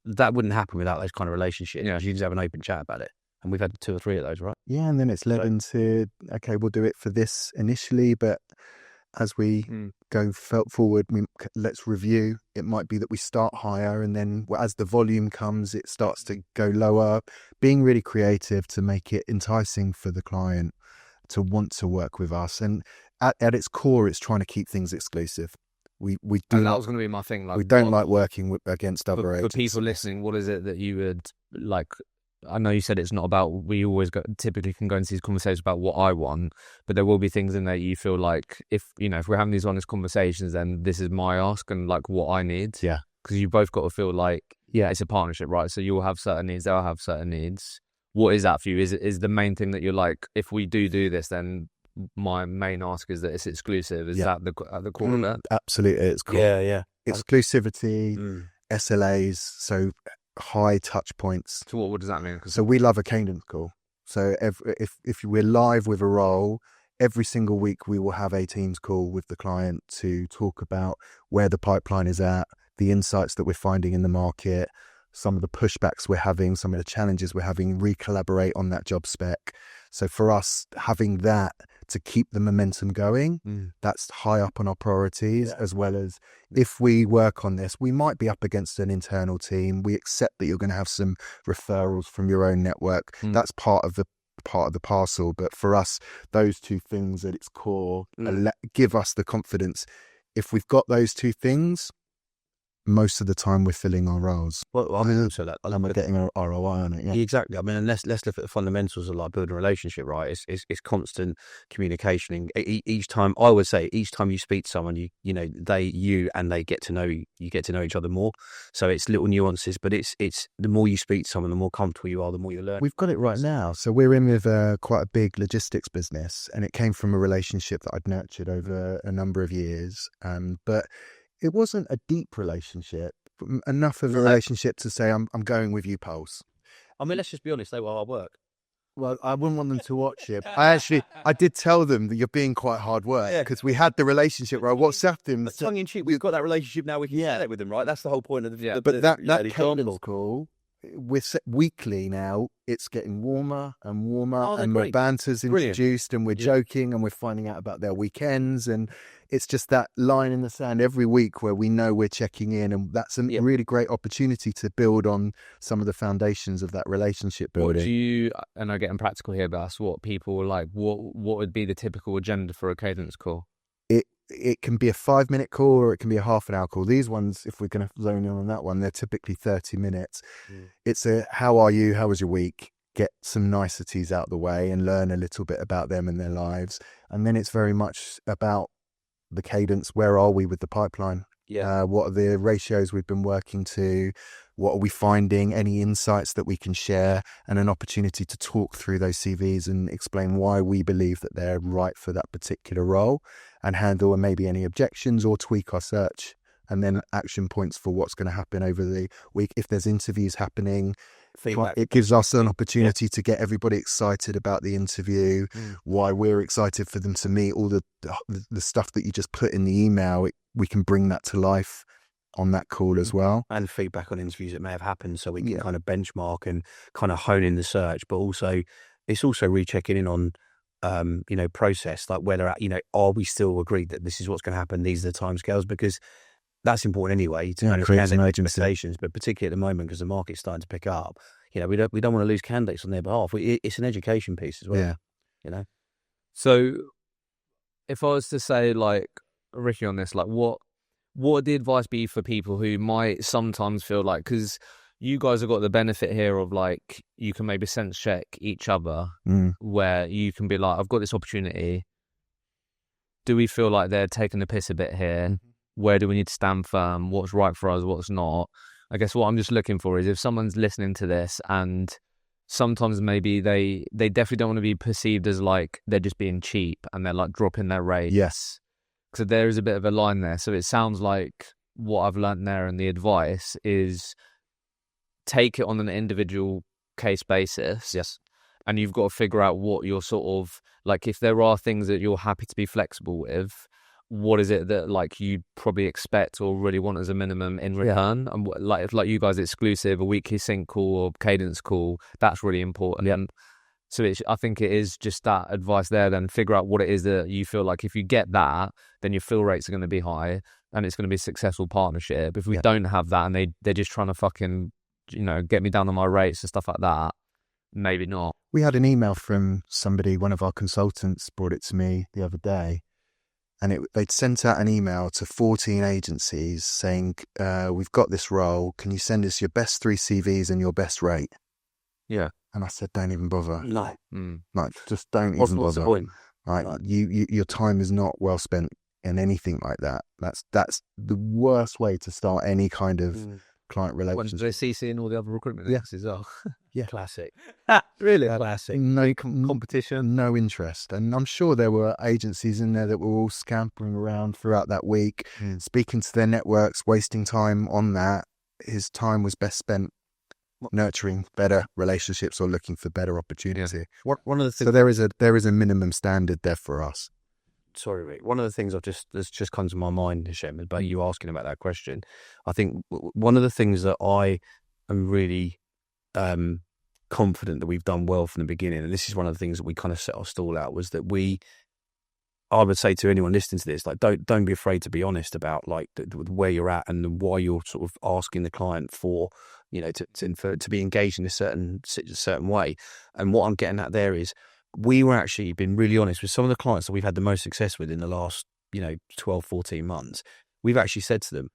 [SPEAKER 3] that wouldn't happen without those kind of relationships.
[SPEAKER 1] Yeah.
[SPEAKER 3] You just have an open chat about it, and we've had 2 or 3 of those, right?
[SPEAKER 2] Yeah, and then it's led into, okay, we'll do it for this initially, but as we go forward, let's review. It might be that we start higher, and then as the volume comes, it starts to go lower. Being really creative to make it enticing for the client to want to work with us. And at its core, it's trying to keep things exclusive. We do
[SPEAKER 1] And that
[SPEAKER 2] not,
[SPEAKER 1] was going to be my thing. Like,
[SPEAKER 2] we don't like working against other
[SPEAKER 1] for
[SPEAKER 2] agents.
[SPEAKER 1] people listening. What is it that you would like? I know you said it's not about. We always typically can go into these conversations about what I want, but there will be things in there you feel like if we're having these honest conversations, then this is my ask and like what I need.
[SPEAKER 2] Yeah,
[SPEAKER 1] because you both got to feel like it's a partnership, right? So you'll have certain needs, they'll have certain needs. What is that for you? Is the main thing that you're like, if we do this, then my main ask is that it's exclusive. Is that at the core of it?
[SPEAKER 2] absolutely. It's cool.
[SPEAKER 3] Yeah.
[SPEAKER 2] Exclusivity, SLAs, so high touch points.
[SPEAKER 1] So what does that mean?
[SPEAKER 2] So we love a Cadence call. So if we're live with a role, every single week we will have a Teams call with the client to talk about where the pipeline is at, the insights that we're finding in the market, some of the pushbacks we're having, some of the challenges we're having, recollaborate on that job spec. So for us, having that to keep the momentum going, that's high up on our priorities, as well as if we work on this, we might be up against an internal team. We accept that you're going to have some referrals from your own network. That's part of the parcel. But for us, those two things at its core give us the confidence. If we've got those two things, most of the time we're filling our roles.
[SPEAKER 3] Well, I mean, also that,
[SPEAKER 2] And we're getting an ROI on it. Yeah.
[SPEAKER 3] Exactly. I mean, and let's look at the fundamentals of like building a relationship, right? It's constant communication. Each time, I would say, each time you speak to someone, you get to know each other more. So it's little nuances, but it's the more you speak to someone, the more comfortable you are, the more you learn.
[SPEAKER 2] We've got it right now. So we're in with quite a big logistics business, and it came from a relationship that I'd nurtured over a number of years. But it wasn't a deep relationship, enough of a relationship to say, I'm going with you, Pulse.
[SPEAKER 3] I mean, let's just be honest, they were hard work.
[SPEAKER 2] Well, I wouldn't want them to watch it. I did tell them that you're being quite hard work because we had the relationship where I WhatsApped him.
[SPEAKER 3] Tongue in cheek, we've got that relationship now, we can share it with them, right? That's the whole point of
[SPEAKER 2] But that Cadence call, weekly now. It's getting warmer and warmer,
[SPEAKER 3] Oh, they're
[SPEAKER 2] and
[SPEAKER 3] great.
[SPEAKER 2] banter's
[SPEAKER 3] Brilliant.
[SPEAKER 2] introduced, and we're joking, and we're finding out about their weekends, and it's just that line in the sand every week where we know we're checking in, and that's a really great opportunity to build on some of the foundations of that relationship building.
[SPEAKER 1] What do you, and I'm getting practical here, but that's what people like. What would be the typical agenda for a Cadence call?
[SPEAKER 2] It can be a 5-minute call, or it can be a half an hour call. These ones, if we're going to zone in on that one, they're typically 30 minutes. It's a, how are you? How was your week? Get some niceties out the way and learn a little bit about them and their lives. And then it's very much about the cadence. Where are we with the pipeline? What are the ratios we've been working to? What are we finding? Any insights that we can share, and an opportunity to talk through those CVs and explain why we believe that they're right for that particular role, and handle maybe any objections or tweak our search. And then action points for what's going to happen over the week. If there's interviews happening,
[SPEAKER 3] Feedback.
[SPEAKER 2] it gives us an opportunity to get everybody excited about the interview, why we're excited for them to meet, all the stuff that you just put in the email. We can bring that to life on that call as well.
[SPEAKER 3] And feedback on interviews that may have happened, so we can kind of benchmark and kind of hone in the search. But also, it's also rechecking in on, process, like whether, are we still agreed that this is what's going to happen? These are the timescales, because that's important anyway to
[SPEAKER 2] create some urgency.
[SPEAKER 3] expectations. But particularly at the moment, because the market's starting to pick up, we don't want to lose candidates on their behalf. It's an education piece as well.
[SPEAKER 1] So, if I was to say, like, Ricky, on this, like, what would the advice be for people who might sometimes feel like, because you guys have got the benefit here of, like, you can maybe sense check each other, where you can be like, I've got this opportunity. Do we feel like they're taking the piss a bit here? Where do we need to stand firm? What's right for us? What's not? I guess what I'm just looking for is if someone's listening to this, and sometimes maybe they definitely don't want to be perceived as like they're just being cheap and they're like dropping their rates.
[SPEAKER 2] Yes.
[SPEAKER 1] So there is a bit of a line there. So it sounds like what I've learned there, and the advice is take it on an individual case basis.
[SPEAKER 3] Yes.
[SPEAKER 1] And you've got to figure out what you're sort of like, if there are things that you're happy to be flexible with, what is it that like you probably expect or really want as a minimum in return? And like you guys, exclusive, a weekly sync call or cadence call, that's really important. So I think it is just that advice there. Then figure out what it is that you feel like if you get that, then your fill rates are going to be high and it's going to be a successful partnership. If we don't have that and they're just trying to fucking, get me down on my rates and stuff like that, maybe not.
[SPEAKER 2] We had an email from somebody, one of our consultants brought it to me the other day, and they'd sent out an email to 14 agencies saying, we've got this role. Can you send us your best 3 CVs and your best rate?
[SPEAKER 1] Yeah.
[SPEAKER 2] And I said, don't even bother.
[SPEAKER 3] No.
[SPEAKER 2] Like, just don't even
[SPEAKER 3] What's the
[SPEAKER 2] bother.
[SPEAKER 3] point?
[SPEAKER 2] Right? Your time is not well spent in anything like that. That's the worst way to start any kind of client relationship.
[SPEAKER 1] When they CC and all the other recruitment agencies are.
[SPEAKER 2] Yeah.
[SPEAKER 3] Classic.
[SPEAKER 1] Really?
[SPEAKER 3] Classic.
[SPEAKER 2] No competition, no interest. And I'm sure there were agencies in there that were all scampering around throughout that week, speaking to their networks, wasting time on that. His time was best spent nurturing better relationships or looking for better opportunity.
[SPEAKER 3] One of the things.
[SPEAKER 2] So there is a minimum standard there for us.
[SPEAKER 3] Sorry, Rick. One of the things that's just come to my mind, Hashem, about you asking about that question. I think one of the things that I am really confident that we've done well from the beginning, and this is one of the things that we kind of set our stall out, was that I would say to anyone listening to this, like, don't be afraid to be honest about like where you're at and why you're sort of asking the client for, to be engaged in a certain way. And what I'm getting at there is, we were actually been really honest with some of the clients that we've had the most success with in the last, 12, 14 months. We've actually said to them,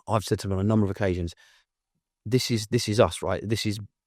[SPEAKER 3] I've said to them on a number of occasions, this is us, right?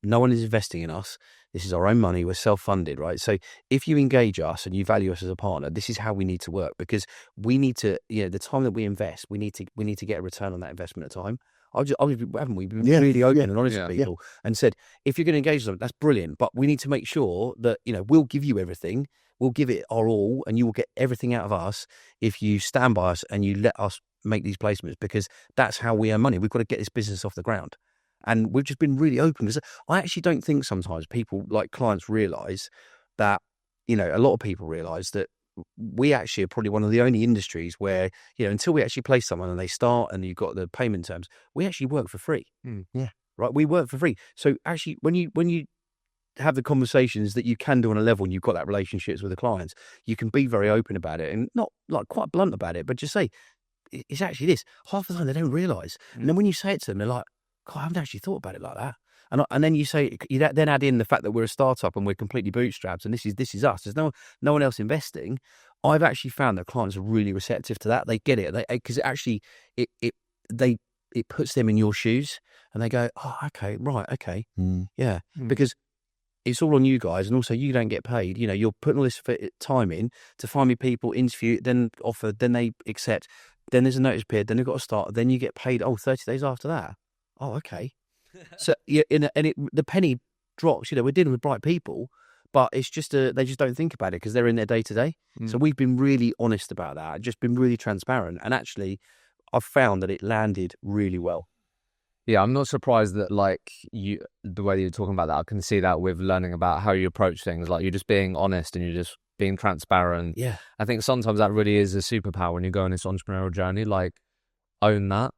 [SPEAKER 3] No one is investing in us. This is our own money. We're self-funded, right? So if you engage us and you value us as a partner, this is how we need to work, because we need to, the time that we invest, we need to get a return on that investment of time. Haven't we been really open and honest with people and said, if you're going to engage them, that's brilliant, but we need to make sure that, we'll give you everything. We'll give it our all, and you will get everything out of us if you stand by us and you let us make these placements, because that's how we earn money. We've got to get this business off the ground. And we've just been really open, because I actually don't think sometimes people, like clients, realise that, a lot of people realise that we actually are probably one of the only industries where, until we actually place someone and they start and you've got the payment terms, we actually work for free.
[SPEAKER 2] Yeah.
[SPEAKER 3] right? We work for free. So actually, when you have the conversations that you can do on a level and you've got that relationships with the clients, you can be very open about it and not like quite blunt about it, but just say, it's actually this. Half the time they don't realise. And then when you say it to them, they're like, God, I haven't actually thought about it like that. And then you say, you then add in the fact that we're a startup and we're completely bootstrapped and this is us. There's no one else investing. I've actually found that clients are really receptive to that. They get it because it puts them in your shoes and they go, oh, okay, right, okay, yeah, because it's all on you guys, and also you don't get paid. You know, you're putting all this time in to find me people, interview, then offer, then they accept, then there's a notice period, then they've got to start, then you get paid. 30 days after that. Oh, okay. So yeah, the penny drops. You know, we're dealing with bright people, but it's just they just don't think about it because they're in their day to day. So we've been really honest about that, just been really transparent, and actually, I've found that it landed really well.
[SPEAKER 1] Yeah, I'm not surprised that the way that you're talking about that, I can see that with learning about how you approach things. Like, you're just being honest and you're just being transparent.
[SPEAKER 3] Yeah.
[SPEAKER 1] I think sometimes that really is a superpower when you go on this entrepreneurial journey. Like, own that.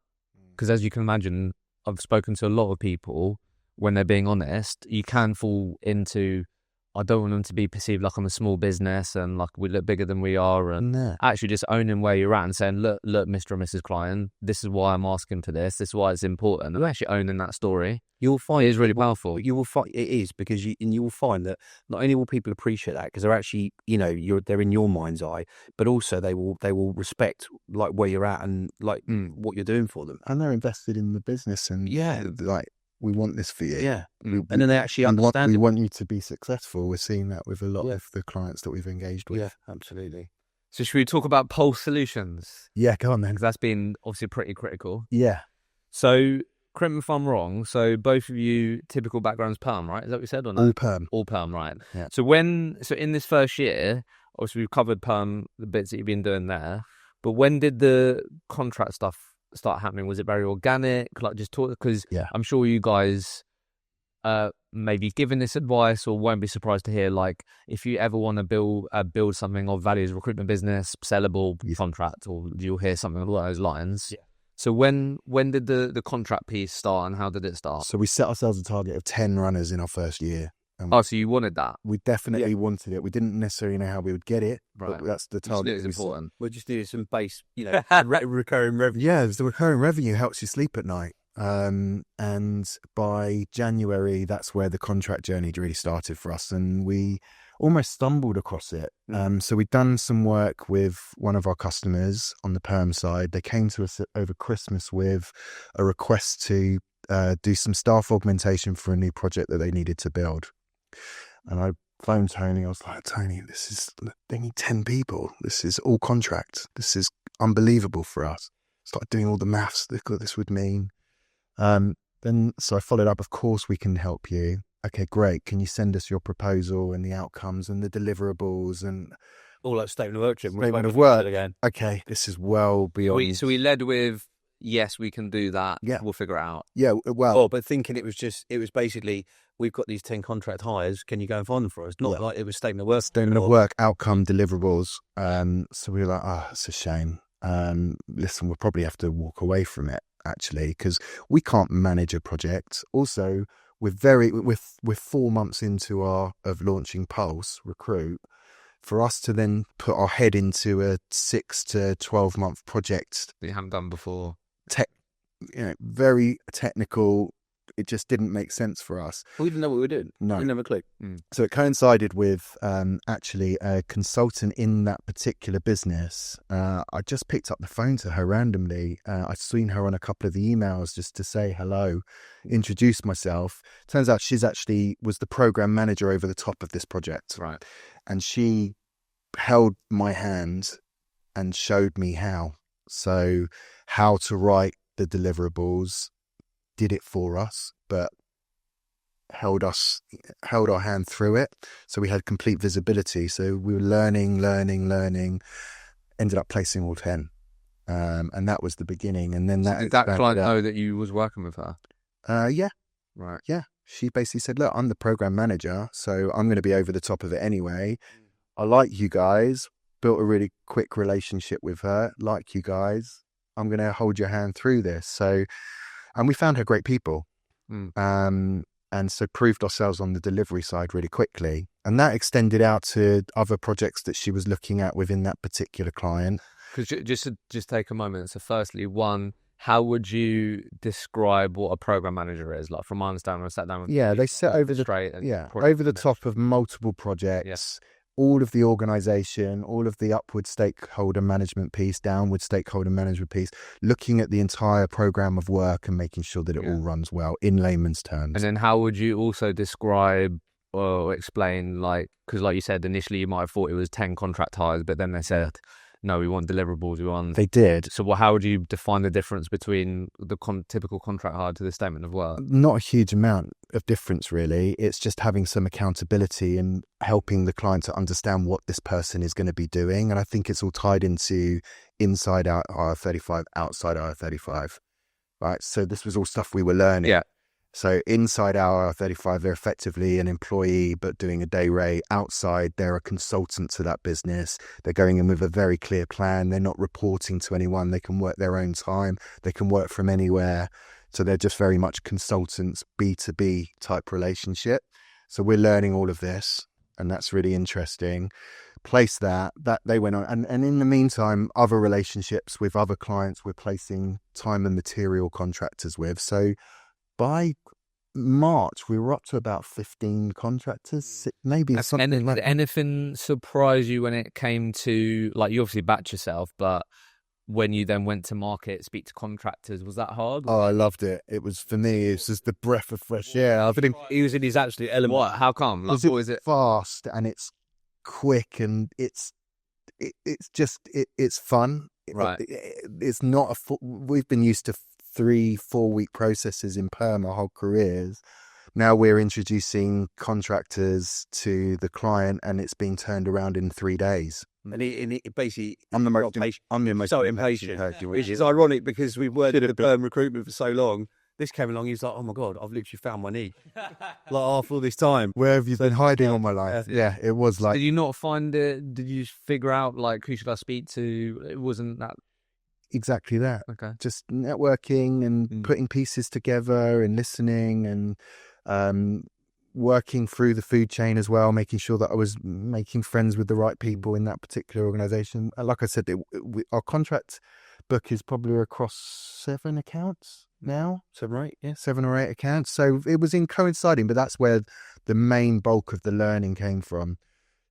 [SPEAKER 1] Because as you can imagine, I've spoken to a lot of people, when they're being honest, you can fall into, I don't want them to be perceived like I'm a small business and like we look bigger than we are, and actually just owning where you're at and saying, look, Mr. and Mrs. Client, this is why I'm asking for this. This is why it's important. And actually owning that story,
[SPEAKER 3] you'll find
[SPEAKER 1] it is really powerful.
[SPEAKER 3] You will find it is, because you will find that not only will people appreciate that because they're actually, you know, they're in your mind's eye, but also they will respect like where you're at and like what you're doing for them,
[SPEAKER 2] and they're invested in the business, and like, we want this for you.
[SPEAKER 3] Yeah. And then they actually understand
[SPEAKER 2] we want you to be successful. We're seeing that with a lot of the clients that we've engaged with.
[SPEAKER 3] Yeah, absolutely.
[SPEAKER 1] So should we talk about Pulse Solutions?
[SPEAKER 2] Yeah, go on then.
[SPEAKER 1] Because that's been obviously pretty critical.
[SPEAKER 2] Yeah.
[SPEAKER 1] So, correct me if I'm wrong, so both of you, typical backgrounds perm, right? Is that what you said? Or not?
[SPEAKER 2] All perm.
[SPEAKER 1] All perm, right.
[SPEAKER 2] Yeah.
[SPEAKER 1] So in this first year, obviously we've covered perm, the bits that you've been doing there, but when did the contract stuff start happening? Was it very organic? Like, just talk, because I'm sure you guys maybe given this advice or won't be surprised to hear, like, if you ever want to build something of value as a recruitment business, sellable contract, or you'll hear something along those lines. Yeah. So when did the contract piece start, and how did it start?
[SPEAKER 2] So we set ourselves a target of 10 runners in our first year.
[SPEAKER 1] So you wanted that?
[SPEAKER 2] We definitely wanted it. We didn't necessarily know how we would get it, but that's the target.
[SPEAKER 1] It's important.
[SPEAKER 3] We just needed some base, recurring revenue.
[SPEAKER 2] Yeah, the recurring revenue helps you sleep at night. And by January, that's where the contract journey really started for us, and we almost stumbled across it. So we'd done some work with one of our customers on the perm side. They came to us over Christmas with a request to do some staff augmentation for a new project that they needed to build. And I phoned Tony. I was like, Tony, they need 10 people. This is all contract. This is unbelievable for us. Started doing all the maths that this would mean. So I followed up, of course we can help you. Okay, great. Can you send us your proposal and the outcomes and the deliverables and
[SPEAKER 3] all that statement of work?
[SPEAKER 2] Statement of work again. Okay, this is well beyond.
[SPEAKER 1] So we led with, yes, we can do that. Yeah, we'll figure it out.
[SPEAKER 2] Yeah, well,
[SPEAKER 3] but thinking it was basically, we've got these 10 contract hires. Can you go and find them for us? Not like it was statement of work.
[SPEAKER 2] Statement of work, outcome, deliverables. So we were like, it's a shame. Listen, we'll probably have to walk away from it, actually, because we can't manage a project. Also, we're 4 months into of launching Pulse Recruit. For us to then put our head into a 6 to 12 month project
[SPEAKER 1] that you haven't done before,
[SPEAKER 2] very technical, it just didn't make sense for us.
[SPEAKER 3] We didn't know what we were doing.
[SPEAKER 2] No,
[SPEAKER 3] we never clicked.
[SPEAKER 2] So it coincided with actually a consultant in that particular business. I just picked up the phone to her randomly. I'd seen her on a couple of the emails just to say hello, introduce myself. Turns out she's actually was the program manager over the top of this project.
[SPEAKER 1] Right.
[SPEAKER 2] And she held my hand and showed me how. So how to write the deliverables, did it for us, but held our hand through it. So we had complete visibility. So we were learning, ended up placing all 10. And that was the beginning. And then
[SPEAKER 1] did that client know that you was working with her?
[SPEAKER 2] Yeah.
[SPEAKER 1] Right.
[SPEAKER 2] Yeah. She basically said, look, I'm the program manager, so I'm going to be over the top of it anyway. I like you guys. Built a really quick relationship with her. Like you guys. I'm going to hold your hand through this. So, and we found her great people. And so proved ourselves on the delivery side really quickly. And that extended out to other projects that she was looking at within that particular client.
[SPEAKER 1] Because just take a moment. So firstly, one, how would you describe what a program manager is? Like from my understanding, I sat down with
[SPEAKER 2] They sit over the top of multiple projects, all of the organization, all of the upward stakeholder management piece, downward stakeholder management piece, looking at the entire program of work and making sure that it all runs well in layman's terms.
[SPEAKER 1] And then how would you also describe or explain, like, because like you said, initially you might have thought it was 10 contract hires, but then they said, no, we want deliverables.
[SPEAKER 2] They did.
[SPEAKER 1] So how would you define the difference between the typical contract hire to the statement of work?
[SPEAKER 2] Not a huge amount of difference, really. It's just having some accountability and helping the client to understand what this person is going to be doing. And I think it's all tied into inside out IR35, outside IR35, right? So this was all stuff we were learning.
[SPEAKER 1] Yeah.
[SPEAKER 2] So inside our 35, they're effectively an employee, but doing a day rate. Outside, they're a consultant to that business. They're going in with a very clear plan. They're not reporting to anyone. They can work their own time. They can work from anywhere. So they're just very much consultants, B2B type relationship. So we're learning all of this, and that's really interesting. Place that they went on. And in the meantime, other relationships with other clients we're placing time and material contractors with. So by March, we were up to about 15 contractors, maybe something like that.
[SPEAKER 1] Anything surprise you when it came to, like, you obviously batch yourself, but when you then went to market, speak to contractors, was that hard?
[SPEAKER 2] Oh, I loved it. It was, for me, it's just the breath of fresh air. I think
[SPEAKER 3] He was in his absolute element.
[SPEAKER 1] What? How come? Like, what is it?
[SPEAKER 2] Fast and it's quick and it's fun.
[SPEAKER 1] Right.
[SPEAKER 2] It's not we've been used to 3-4 week processes in perm our whole careers. Now we're introducing contractors to the client and it's being turned around in 3 days.
[SPEAKER 3] And he basically,
[SPEAKER 2] I'm the most
[SPEAKER 3] impatient, which is ironic because we worked at perm recruitment for so long. This came along, he was like, oh my God, I've literally found my niche. Like after all this time.
[SPEAKER 2] Where have you been hiding all my life? Yeah, it was like...
[SPEAKER 1] Did you not find it? Did you figure out, like, who should I speak to? It wasn't that...
[SPEAKER 2] Exactly that.
[SPEAKER 1] Okay.
[SPEAKER 2] Just networking and putting pieces together and listening and working through the food chain as well, making sure that I was making friends with the right people in that particular organisation. Like I said, our contract book is probably across 7 accounts now.
[SPEAKER 3] 7 or 8, yeah.
[SPEAKER 2] 7 or 8 accounts. So it was in coinciding, but that's where the main bulk of the learning came from.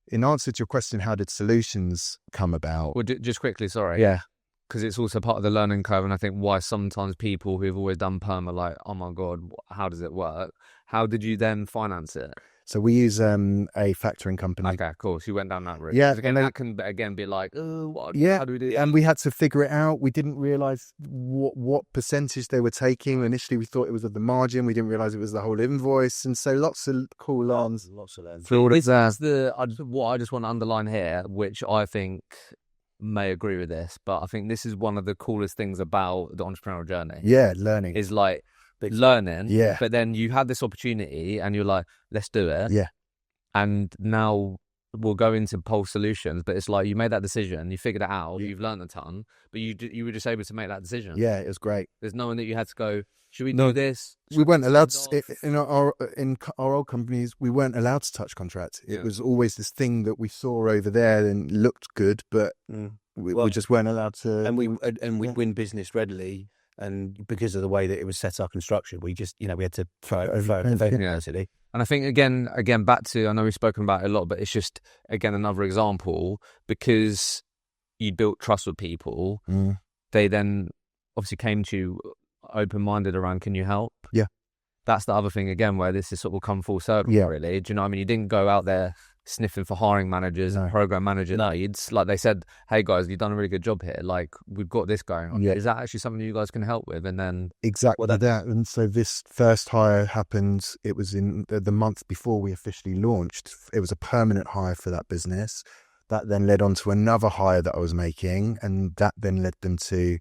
[SPEAKER 2] In answer to your question, how did solutions come about?
[SPEAKER 1] Well, just quickly, sorry.
[SPEAKER 2] Yeah.
[SPEAKER 1] Because it's also part of the learning curve, and I think why sometimes people who've always done perm are like, oh my God, how does it work? How did you then finance it?
[SPEAKER 2] So we use a factoring company.
[SPEAKER 1] Okay, cool. So you went down that route.
[SPEAKER 2] Yeah.
[SPEAKER 1] Again, that can again be like, oh,
[SPEAKER 2] yeah,
[SPEAKER 1] how do we do it?
[SPEAKER 2] And we had to figure it out. We didn't realise what percentage they were taking. Initially, we thought it was of the margin. We didn't realise it was the whole invoice. And so lots of cool learns.
[SPEAKER 3] Lots of learns.
[SPEAKER 1] What I just want to underline here, which I think may agree with this, but I think this is one of the coolest things about the entrepreneurial journey.
[SPEAKER 2] Yeah, learning.
[SPEAKER 1] Is like learning.
[SPEAKER 2] Yeah.
[SPEAKER 1] But then you had this opportunity and you're like, let's do it.
[SPEAKER 2] Yeah.
[SPEAKER 1] And now we'll go into Pulse Solutions, but it's like you made that decision, you figured it out, you've learned a ton, but you were just able to make that decision.
[SPEAKER 2] Yeah, it was great.
[SPEAKER 1] There's no one that you had to go, should we do this?
[SPEAKER 2] We weren't allowed to, in our old companies, we weren't allowed to touch contracts. It was always this thing that we saw over there and looked good, but we just weren't allowed to.
[SPEAKER 3] And we win business readily. And because of the way that it was set up and structured, we just, we had to throw it over basically.
[SPEAKER 1] And I think, again, back to, I know we've spoken about it a lot, but it's just, again, another example, because you built trust with people, they then obviously came to you open-minded around, can you help?
[SPEAKER 2] Yeah.
[SPEAKER 1] That's the other thing, again, where this is sort of come full circle, really. Do you know what I mean? You didn't go out there sniffing for hiring managers and program manager needs. Like they said, hey guys, you've done a really good job here. Like we've got this going on. Yeah. Is that actually something you guys can help with? And then
[SPEAKER 2] exactly that. And so this first hire happened. It was in the month before we officially launched. It was a permanent hire for that business. That then led on to another hire that I was making, and that then led them to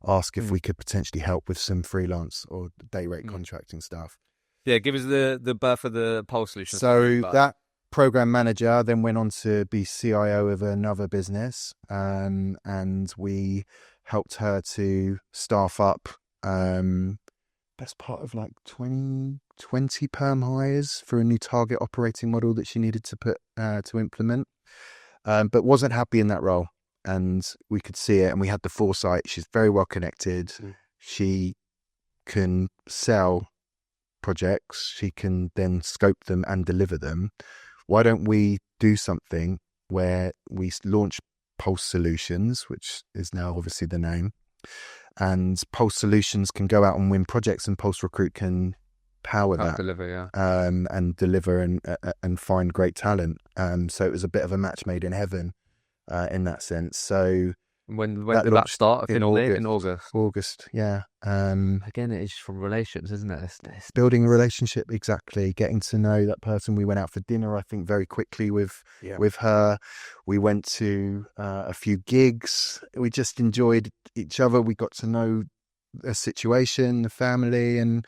[SPEAKER 2] ask if we could potentially help with some freelance or day rate contracting stuff.
[SPEAKER 1] Yeah, give us the birth of the Pulse Solution.
[SPEAKER 2] So that program manager then went on to be CIO of another business, and we helped her to staff up best part of like 20 perm hires for a new target operating model that she needed to put to implement, but wasn't happy in that role. And we could see it, and we had the foresight. She's very well connected. She can sell projects. She can then scope them and deliver them. Why don't we do something where we launch Pulse Solutions, which is now obviously the name, and Pulse Solutions can go out and win projects, and Pulse Recruit can power that,
[SPEAKER 1] deliver,
[SPEAKER 2] and deliver and find great talent. So it was a bit of a match made in heaven in that sense. So
[SPEAKER 1] When did that start? In August.
[SPEAKER 2] August, yeah.
[SPEAKER 1] Again, it is from relations, isn't it? It's
[SPEAKER 2] Building a relationship, exactly. Getting to know that person. We went out for dinner, I think, very quickly with her. We went to a few gigs. We just enjoyed each other. We got to know the situation, the family, and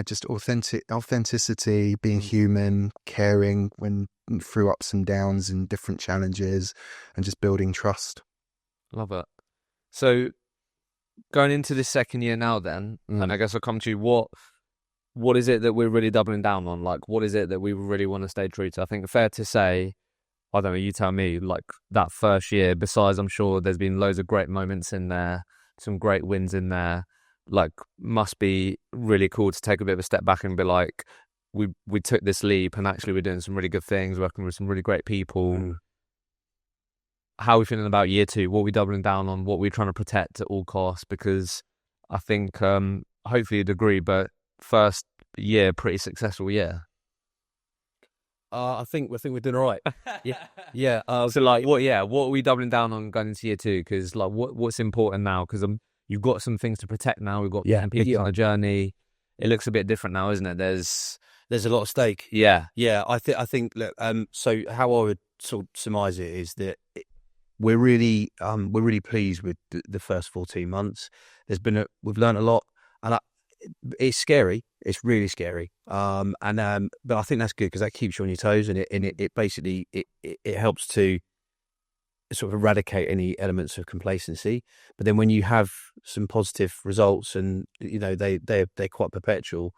[SPEAKER 2] just authenticity, being human, caring when through ups and downs and different challenges, and just building trust.
[SPEAKER 1] Love it. So going into this second year now then, and I guess I'll come to you, what is it that we're really doubling down on? Like, what is it that we really want to stay true to? I think fair to say, I don't know, you tell me, like that first year, besides I'm sure there's been loads of great moments in there, some great wins in there, like must be really cool to take a bit of a step back and be like, we took this leap and actually we're doing some really good things, working with some really great people. How are we feeling about year two? What are we doubling down on? What are we trying to protect at all costs? Because I think, hopefully you'd agree, but first year, pretty successful year.
[SPEAKER 3] I think we're doing all right. Yeah.
[SPEAKER 1] So like, what are we doubling down on going into year two? Because like, what's important now? Because you've got some things to protect now. We've got people on the journey. It looks a bit different now, isn't it? There's
[SPEAKER 3] a lot of stake.
[SPEAKER 1] Yeah.
[SPEAKER 3] I think. Look, so how I would sort of surmise it is that we're really pleased with the first 14 months. We've learned a lot, and it's scary. It's really scary. But I think that's good because that keeps you on your toes, and it basically helps to sort of eradicate any elements of complacency. But then when you have some positive results, and they're quite perpetual,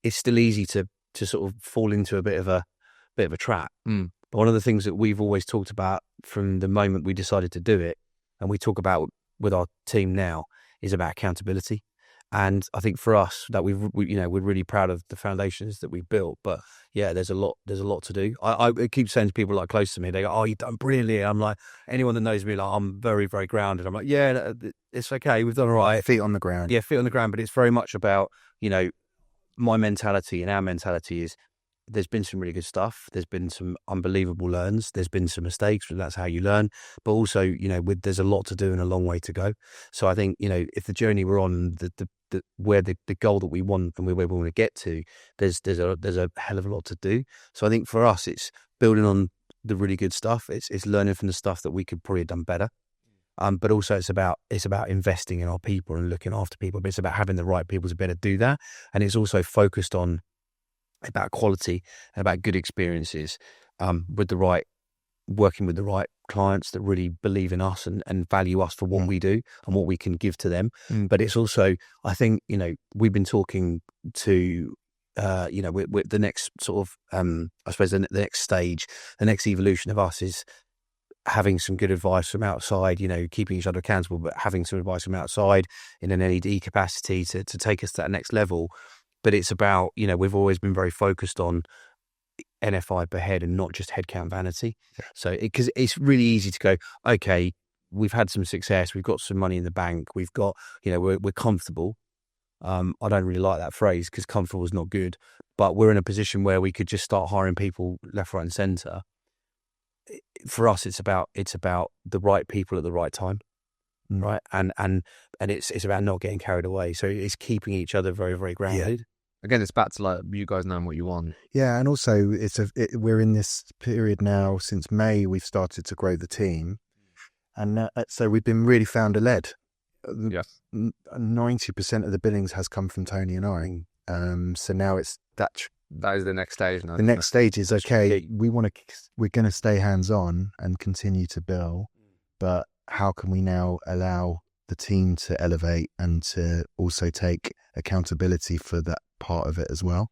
[SPEAKER 3] it's still easy to sort of fall into a bit of a trap. But one of the things that we've always talked about from the moment we decided to do it, and we talk about with our team now, is about accountability. And I think for us that we're really proud of the foundations that we've built. But yeah, there's a lot to do. I keep saying to people like close to me, they go, "Oh, you've done brilliantly." I'm like, anyone that knows me, like I'm very, very grounded. I'm like, yeah, it's okay, we've done all right.
[SPEAKER 2] Feet on the ground.
[SPEAKER 3] Yeah, feet on the ground. But it's very much about my mentality and our mentality is. There's been some really good stuff. There's been some unbelievable learns. There's been some mistakes, but that's how you learn. But also, there's a lot to do and a long way to go. So I think, if the journey we're on, where the goal that we want and where we want to get to, there's a hell of a lot to do. So I think for us, it's building on the really good stuff. It's learning from the stuff that we could probably have done better. But also it's about investing in our people and looking after people. But it's about having the right people to better do that. And it's also focused on about quality and about good experiences, working with the right clients that really believe in us and value us for what we do and what we can give to them. But it's also, I think, we've been talking to, with the next sort of, I suppose the next stage, the next evolution of us is having some good advice from outside, keeping each other accountable, but having some advice from outside in an LED capacity to take us to that next level. But it's about, we've always been very focused on NFI per head and not just headcount vanity. Yeah. So, because it's really easy to go, okay, we've had some success, we've got some money in the bank, we've got, we're comfortable. I don't really like that phrase because comfortable is not good, but we're in a position where we could just start hiring people left, right, and centre. For us, it's about the right people at the right time. Right. And it's about not getting carried away. So it's keeping each other very, very grounded.
[SPEAKER 1] Yeah. Again, it's back to like you guys knowing what you want.
[SPEAKER 2] Yeah, and also we're in this period now since May. We've started to grow the team, and so we've been really founder led. 90% of the billings has come from Tony and I. So now it's that.
[SPEAKER 1] That is the next stage now.
[SPEAKER 2] The next stage is okay. We're going to stay hands on and continue to bill, but how can we now allow the team to elevate and to also take accountability for that part of it as well.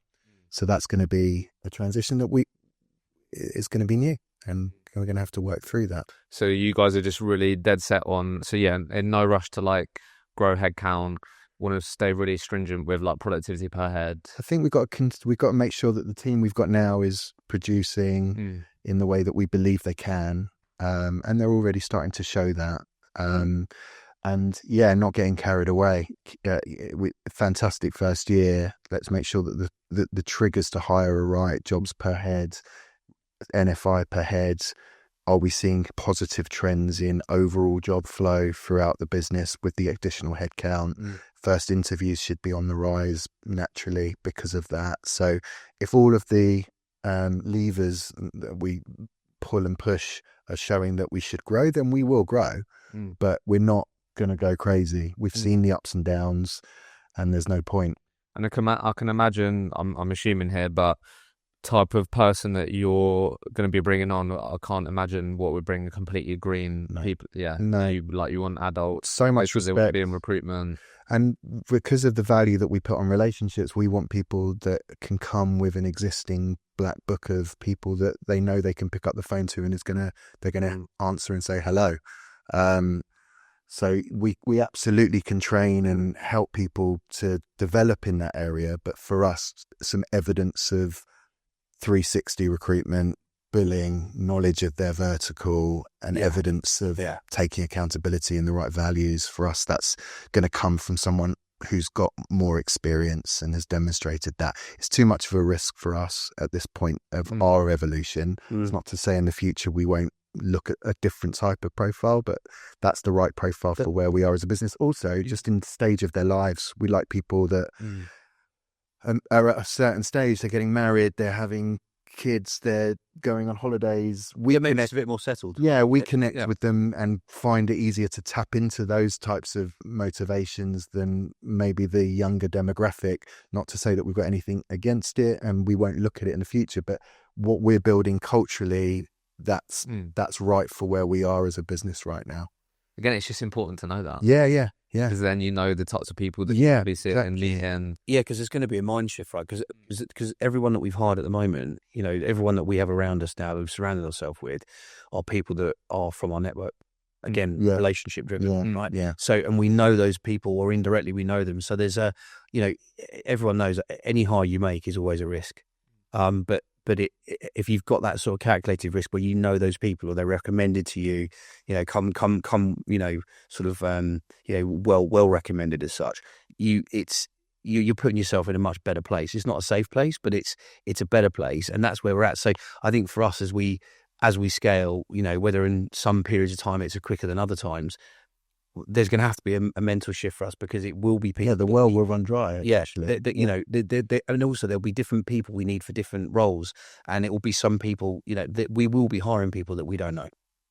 [SPEAKER 2] So that's going to be a transition that is going to be new, and we're going to have to work through that.
[SPEAKER 1] So you guys are just really dead set on, so yeah, in no rush to like grow headcount, want to stay really stringent with like productivity per head.
[SPEAKER 2] I think we've got to make sure that the team we've got now is producing in the way that we believe they can, and they're already starting to show that. And yeah, not getting carried away. Fantastic first year. Let's make sure that the triggers to hire are right. Jobs per head, NFI per head. Are we seeing positive trends in overall job flow throughout the business with the additional headcount? First interviews should be on the rise naturally because of that. So if all of the levers that we pull and push are showing that we should grow, then we will grow. But we're not going to go crazy. We've seen the ups and downs, and there's no point.
[SPEAKER 1] And I can imagine, I'm assuming here, but type of person that you're going to be bringing on, I can't imagine what would bring completely green people. Yeah,
[SPEAKER 2] no,
[SPEAKER 1] you want adults.
[SPEAKER 2] So much respect
[SPEAKER 1] in recruitment,
[SPEAKER 2] and because of the value that we put on relationships, we want people that can come with an existing black book of people that they know they can pick up the phone to, and they're gonna answer and say hello. So we absolutely can train and help people to develop in that area. But for us, some evidence of 360 recruitment, billing, knowledge of their vertical, and evidence of taking accountability and the right values. For us, that's going to come from someone who's got more experience and has demonstrated that. It's too much of a risk for us at this point of our evolution. It's not to say in the future we won't look at a different type of profile, but that's the right profile for where we are as a business. Also, just in the stage of their lives, we like people that are at a certain stage. They're getting married, they're having kids, they're going on holidays.
[SPEAKER 3] Maybe it's a bit more settled.
[SPEAKER 2] Yeah, we connect with them and find it easier to tap into those types of motivations than maybe the younger demographic. Not to say that we've got anything against it and we won't look at it in the future, but what we're building culturally, that's right for where we are as a business right now.
[SPEAKER 1] Again, it's just important to know that.
[SPEAKER 2] Yeah.
[SPEAKER 1] Because then you know the types of people that you be sitting in the end.
[SPEAKER 3] Yeah, because there's going to be a mind shift, right? Because everyone that we've hired at the moment, you know, everyone that we have around us now, that we've surrounded ourselves with, are people that are from our network. Again, relationship driven, right? Yeah. So, and we know those people, or indirectly we know them. So there's everyone knows that any hire you make is always a risk. But if you've got that sort of calculated risk where you know those people or they're recommended to you, you know, come, you know, sort of, well recommended as such, you're putting yourself in a much better place. It's not a safe place, but it's a better place, and that's where we're at. So I think for us as we scale, you know, whether in some periods of time it's quicker than other times, there's going to have to be a mental shift for us, because it will be people.
[SPEAKER 2] Yeah, the well will run dry. Actually,
[SPEAKER 3] you know, and also there'll be different people we need for different roles, and it will be some people, you know, that we will be hiring people that we don't know.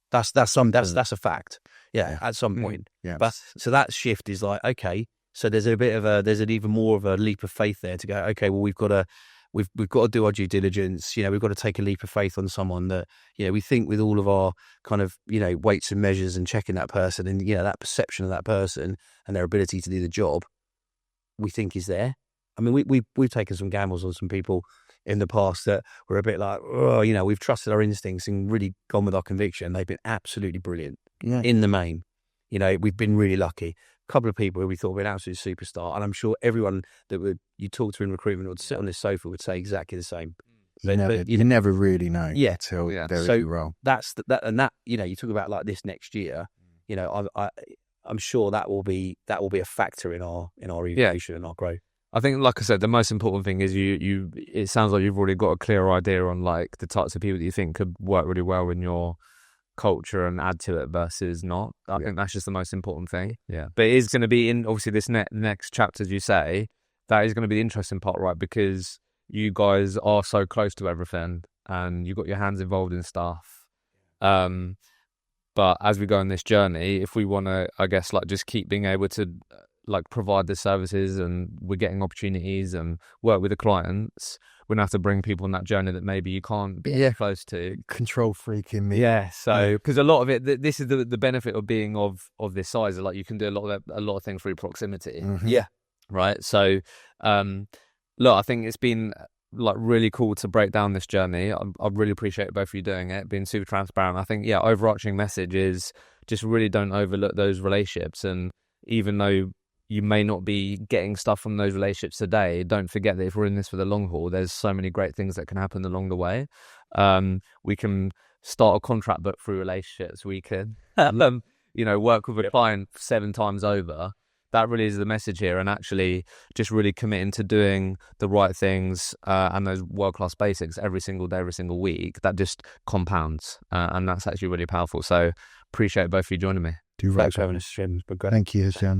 [SPEAKER 3] That's a fact. Yeah, at some point.
[SPEAKER 2] Yeah.
[SPEAKER 3] But so that shift is like, okay, so there's an even more of a leap of faith there to go. Okay, well we've got to do our due diligence. You know, we've got to take a leap of faith on someone that, you know, we think with all of our kind of, you know, weights and measures and checking that person and, you know, that perception of that person and their ability to do the job, we think is there. I mean, we've taken some gambles on some people in the past that were a bit like, oh, you know, we've trusted our instincts and really gone with our conviction. They've been absolutely brilliant in the main. You know, we've been really lucky. Couple of people who we thought were an absolute superstar, and I'm sure everyone that you talk to in recruitment or sit on this sofa would say exactly the same.
[SPEAKER 2] You never really know until there is a role.
[SPEAKER 3] That's that you know, you talk about like this next year, you know, I'm sure that will be a factor in our evolution and our growth.
[SPEAKER 1] I think, like I said, the most important thing is you it sounds like you've already got a clear idea on like the types of people that you think could work really well in your culture and add to it versus not. I think that's just the most important thing. Yeah. But it is going to be in, obviously, this next chapter, as you say, that is going to be the interesting part, right? Because you guys are so close to everything and you've got your hands involved in stuff. But as we go on this journey, if we want to, I guess, like just keep being able to like provide the services and we're getting opportunities and work with the clients, we're going to have to bring people on that journey that maybe you can't be close to.
[SPEAKER 2] Control freak in me.
[SPEAKER 1] Yeah. So, because a lot of it, this is the benefit of being of this size. Like you can do a lot of things through proximity.
[SPEAKER 2] Mm-hmm.
[SPEAKER 3] Yeah.
[SPEAKER 1] right? So, look, I think it's been like really cool to break down this journey. I really appreciate both of you doing it, being super transparent. I think, overarching message is just really don't overlook those relationships. And even though you may not be getting stuff from those relationships today, don't forget that if we're in this for the long haul, there's so many great things that can happen along the way. We can start a contract book through relationships. We can, work with a client 7 times over. That really is the message here, and actually just really committing to doing the right things and those world-class basics every single day, every single week. That just compounds, and that's actually really powerful. So appreciate both of you joining me.
[SPEAKER 2] Do right.
[SPEAKER 3] Thanks for having us, Jim.
[SPEAKER 2] Thank you, Hisham.